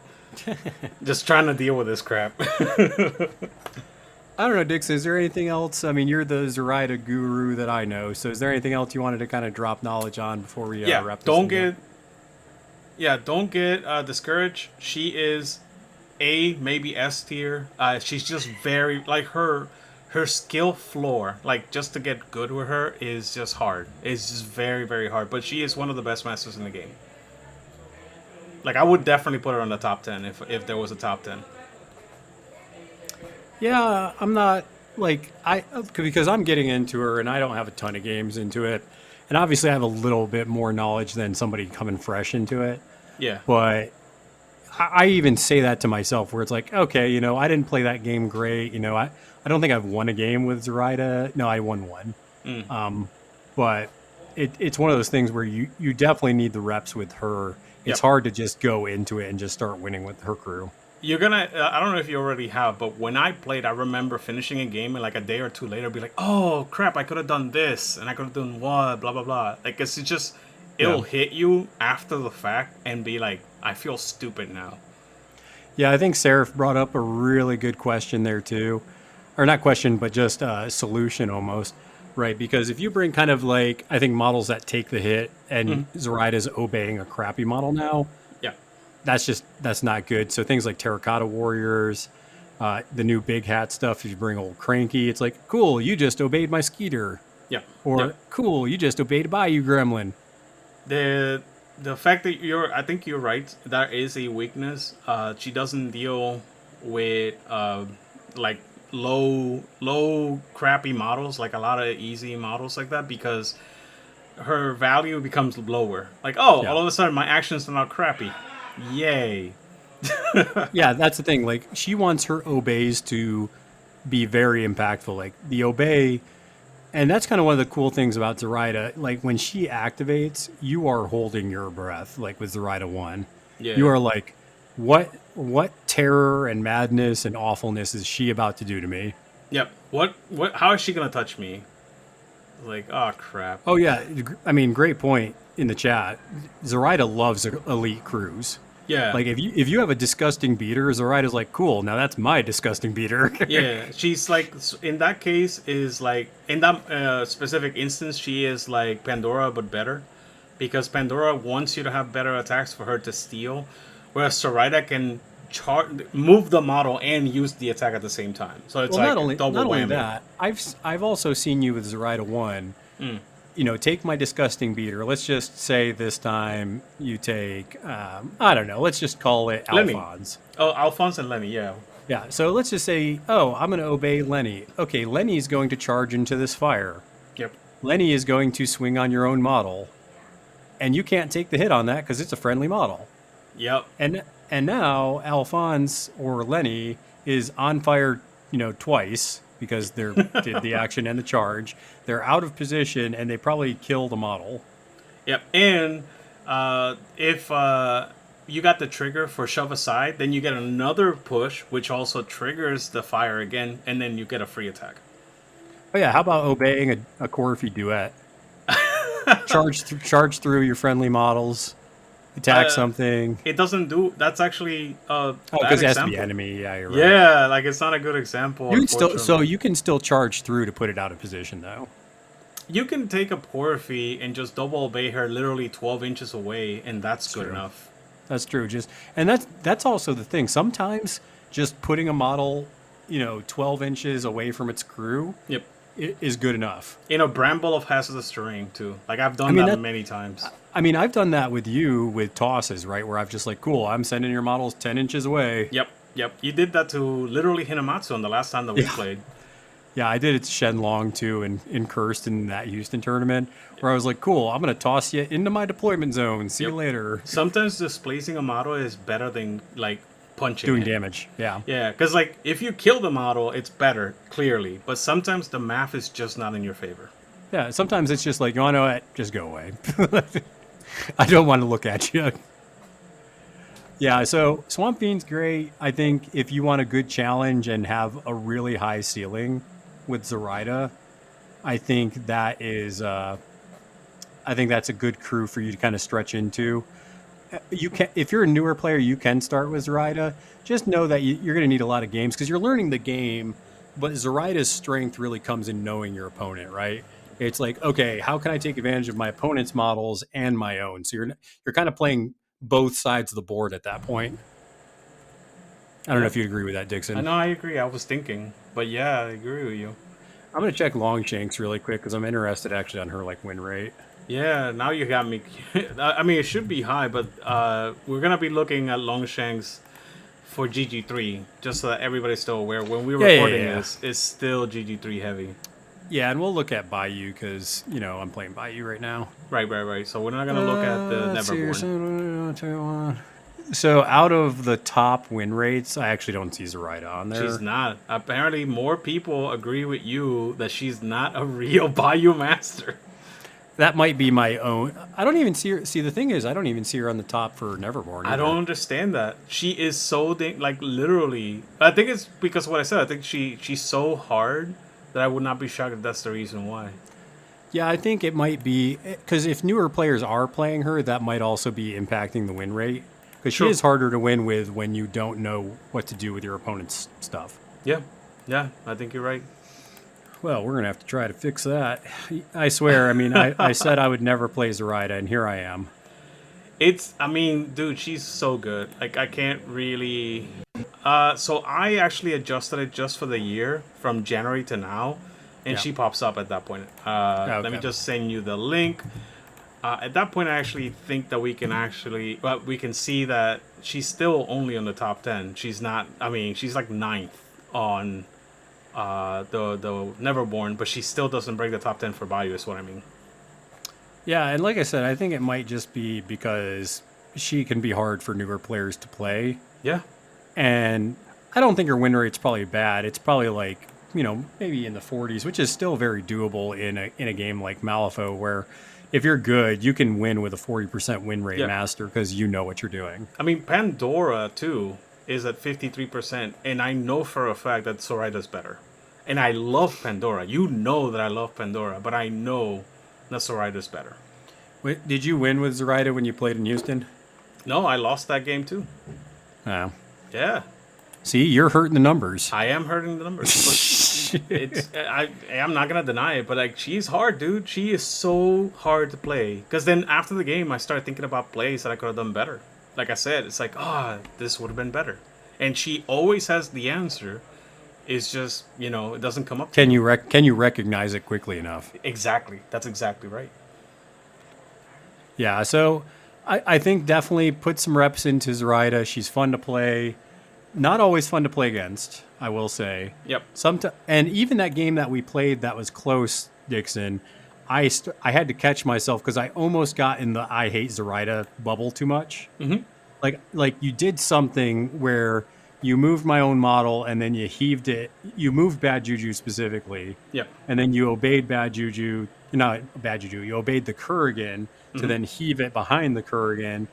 G: Just trying to deal with this crap.
A: I don't know, Dix, is there anything else? I mean, you're the Zoraida guru that I know, so is there anything else you wanted to kind of drop knowledge on before we wrap this
G: don't
A: thing up?
G: don't get discouraged. She is A, maybe S tier. She's just very, like her skill floor, like just to get good with her is just hard. It's just very, very hard, but she is one of the best masters in the game. Like, I would definitely put her on the top 10 if there was a top 10.
A: Yeah, I'm not like because I'm getting into her and I don't have a ton of games into it, and obviously I have a little bit more knowledge than somebody coming fresh into it.
G: Yeah,
A: but I even say that to myself, where it's like, okay, I didn't play that game great. I don't think I've won a game with Zoraida. No, I won one. But it's one of those things where you definitely need the reps with her. It's hard to just go into it and just start winning with her crew.
G: You're gonna, I don't know if you already have, but when I played, I remember finishing a game and like a day or two later be like, oh crap, I could have done this and I could have done what, blah, blah, blah. Like, it's just, it'll hit you after the fact and be like, I feel stupid now.
A: Yeah, I think Seraph brought up a really good question there too. Or not question, but just a solution almost. Right, because if you bring kind of like, I think models that take the hit and Zoraida's obeying a crappy model now, that's not good. So things like Terracotta Warriors, the new Big Hat stuff, if you bring old Cranky, it's like, cool, you just obeyed my Skeeter.
G: Yeah.
A: Or, cool, you just obeyed Bayou Gremlin.
G: The fact that I think you're right, that is a weakness. She doesn't deal with, like, low crappy models, like a lot of easy models like that, because her value becomes lower. Like, all of a sudden my actions are not crappy. Yay.
A: Yeah, that's the thing. Like, she wants her obeys to be very impactful. Like, the obey, and that's kind of one of the cool things about Zoraida. Like, when she activates, you are holding your breath, like with Zoraida 1. Yeah. You are like, what terror and madness and awfulness is she about to do to me?
G: Yep. How is she going to touch me? Like, oh, crap.
A: Oh, yeah. I mean, great point in the chat. Zoraida loves elite crews.
G: Yeah.
A: Like, if you have a disgusting beater, Zoraida's like, cool, now that's my disgusting beater.
G: Yeah. She's like, in that case, is like, in that specific instance, she is like Pandora, but better. Because Pandora wants you to have better attacks for her to steal. Whereas Zoraida can move the model and use the attack at the same time. So it's
A: well,
G: like double
A: not only
G: whammy.
A: that, I've also seen you with Zoraida 1. You know, take my disgusting beater. Let's just say this time you take, I don't know, let's just call it
G: Lenny.
A: Alphonse.
G: Oh, Alphonse and Lenny, yeah.
A: Yeah, so let's just say, oh, I'm going to obey Lenny. Okay, Lenny's going to charge into this fire.
G: Yep.
A: Lenny is going to swing on your own model. And you can't take the hit on that because it's a friendly model.
G: Yep.
A: And now Alphonse or Lenny is on fire, you know, twice because they did the action and the charge. They're out of position and they probably kill the model.
G: Yep. And if you got the trigger for shove aside, then you get another push, which also triggers the fire again, and then you get a free attack.
A: Oh yeah, how about obeying a Corfy duet? charge through your friendly models, attack something.
G: It doesn't do. That's actually
A: because it has to be enemy. Yeah, you're right.
G: Yeah, like it's not a good example.
A: You can still charge through to put it out of position though.
G: You can take a Porphy and just double obey her literally 12 inches away, and that's good enough.
A: That's true. That's also the thing. Sometimes just putting a model, 12 inches away from its crew,
G: yep,
A: is good enough.
G: In a bramble of hazardous terrain too. Like I've done that many times.
A: I mean, I've done that with you with tosses, right? Where I've just like, cool, I'm sending your models 10 inches away.
G: Yep. You did that to literally Hinamatsu on the last time that we played.
A: Yeah, I did it to Shenlong too, in Cursed in that Houston tournament, where I was like, cool, I'm going to toss you into my deployment zone. See you later.
G: Sometimes displacing a model is better than, like, punching
A: doing damage, yeah.
G: Yeah, because, like, if you kill the model, it's better, clearly. But sometimes the math is just not in your favor.
A: Yeah, sometimes it's just like, you want to know what? Just go away. I don't want to look at you. Yeah, so Swampfiend's great. I think if you want a good challenge and have a really high ceiling with Zoraida, I think that is that's a good crew for you to kind of stretch into. You can, if you're a newer player, you can start with Zoraida. Just know that you're going to need a lot of games because you're learning the game. But Zoraida's strength really comes in knowing your opponent, right? It's like, okay, how can I take advantage of my opponent's models and my own? So you're kind of playing both sides of the board at that point. I don't know if you agree with that, Dixon.
G: I know, I agree. I was thinking, but yeah, I agree with you.
A: I'm going to check Longshanks really quick because I'm interested actually on her like win rate.
G: Yeah, now you got me. I mean, it should be high, but we're going to be looking at Longshanks for GG3, just so that everybody's still aware. When we're recording this, it's still GG3 heavy.
A: Yeah, and we'll look at Bayou because, I'm playing Bayou right now.
G: Right. So we're not going to look at the Neverborn.
A: So out of the top win rates, I actually don't see Zoraida on there.
G: She's not. Apparently, more people agree with you that she's not a real Bayou master.
A: That might be my own. I don't even see her. See, the thing is, I don't even see her on the top for Neverborn either.
G: I don't understand that. She is so, like, literally. I think it's because of what I said. I think she's so hard that I would not be shocked if that's the reason why.
A: Yeah, I think it might be because if newer players are playing her, that might also be impacting the win rate. Because she is harder to win with when you don't know what to do with your opponent's stuff.
G: Yeah, I think you're right.
A: Well, we're going to have to try to fix that. I swear, I mean, I said I would never play Zoraida, and here I am.
G: Dude, she's so good. Like, I can't really... So I actually adjusted it just for the year, from January to now, and she pops up at that point. Okay. Let me just send you the link. At that point, I actually think that we can see that she's still only on the top 10. She's not, she's like 9th on the Neverborn, but she still doesn't break the top 10 for Bayou, is what I mean.
A: Yeah, and like I said, I think it might just be because she can be hard for newer players to play.
G: Yeah.
A: And I don't think her win rate's probably bad. It's probably like, maybe in the 40s, which is still very doable in a game like Malifaux, where if you're good, you can win with a 40% win rate master because you know what you're doing. I mean,
G: Pandora, too, is at 53%, and I know for a fact that Zoraida's better. And I love Pandora. You know that I love Pandora, but I know that Zoraida's better.
A: Wait, did you win with Zoraida when you played in Houston?
G: No, I lost that game, too.
A: Oh.
G: Yeah.
A: See, you're hurting the numbers.
G: I am hurting the numbers. I'm not gonna deny it, but like she's hard, dude. She is so hard to play. Because then after the game, I started thinking about plays that I could have done better. Like I said, it's like, this would have been better. and she always has the answer. It's just, it doesn't come up.
A: Can you recognize it quickly enough?
G: Exactly. That's exactly right.
A: Yeah, so I think definitely put some reps into Zoraida. She's fun to play. Not always fun to play against, I will say.
G: Yep.
A: And even that game that we played that was close, Dixon, I had to catch myself because I almost got in the I hate Zoraida bubble too much.
G: Mm-hmm.
A: Like you did something where you moved my own model and then you heaved it. You moved Bad Juju specifically.
G: Yep.
A: And then you obeyed Bad Juju. Not Bad Juju. You obeyed the Kurgan to then heave it behind the Kurgan.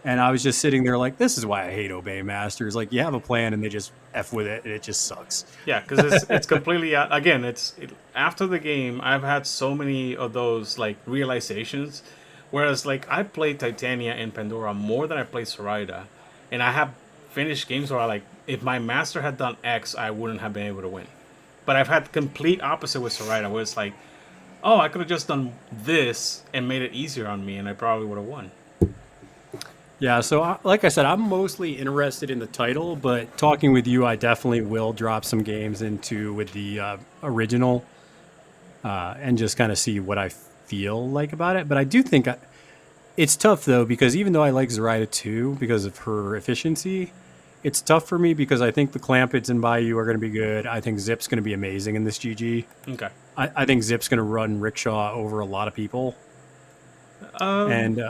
A: And I was just sitting there like, this is why I hate Obey Masters. Like, you have a plan and they just F with it and it just sucks.
G: Yeah, because it's completely... Again, after the game, I've had so many of those, like, realizations. Whereas, like, I played Titania and Pandora more than I played Zoraida. And I have finished games where, like, if my master had done X, I wouldn't have been able to win. But I've had complete opposite with Zoraida, where it's like, oh, I could have just done this and made it easier on me, and I probably would have won.
A: Yeah, so like I said, I'm mostly interested in the title, but talking with you, I definitely will drop some games with the original and just kind of see what I feel like about it. But I do think it's tough, though, because even though I like Zoraida 2 because of her efficiency, it's tough for me because I think the Clampids and Bayou are going to be good. I think Zip's going to be amazing in this GG.
G: Okay.
A: I think Zip's going to run Rickshaw over a lot of people. And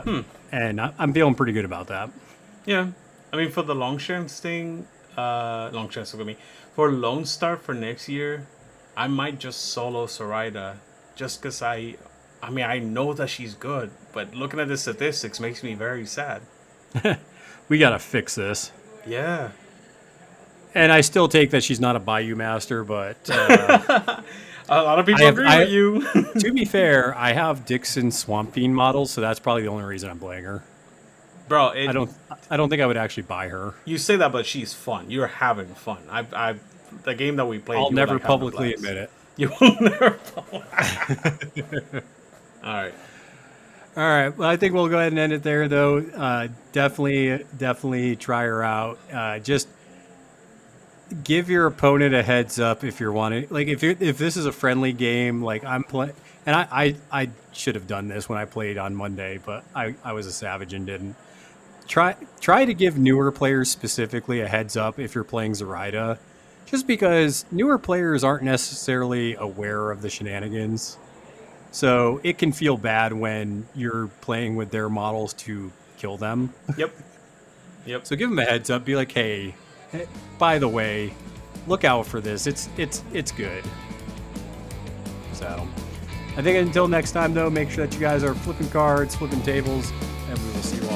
A: I'm feeling pretty good about that.
G: Yeah. I mean, for the long chance thing, for Lone Star for next year, I might just solo Zoraida just because I know that she's good, but looking at the statistics makes me very sad.
A: We got to fix this.
G: Yeah.
A: And I still take that she's not a Bayou Master, but...
G: a lot of people agree with you.
A: To be fair, I have Dixon Swampfiend models, so that's probably the only reason I'm playing her.
G: Bro,
A: I don't think I would actually buy her.
G: You say that, but she's fun. You're having fun. The game that we played.
A: I'll never publicly admit it.
G: You will never. All right.
A: All right. Well, I think we'll go ahead and end it there, though. Definitely try her out. Just give your opponent a heads up if you're wanting. Like if this is a friendly game, like I'm playing, and I should have done this when I played on Monday, but I was a savage and didn't. Try to give newer players specifically a heads up if you're playing Zoraida, just because newer players aren't necessarily aware of the shenanigans. So it can feel bad when you're playing with their models to kill them.
G: Yep.
A: So give them a heads up. Be like, hey, by the way, look out for this. It's good. So I think until next time, though, make sure that you guys are flipping cards, flipping tables, and we will see you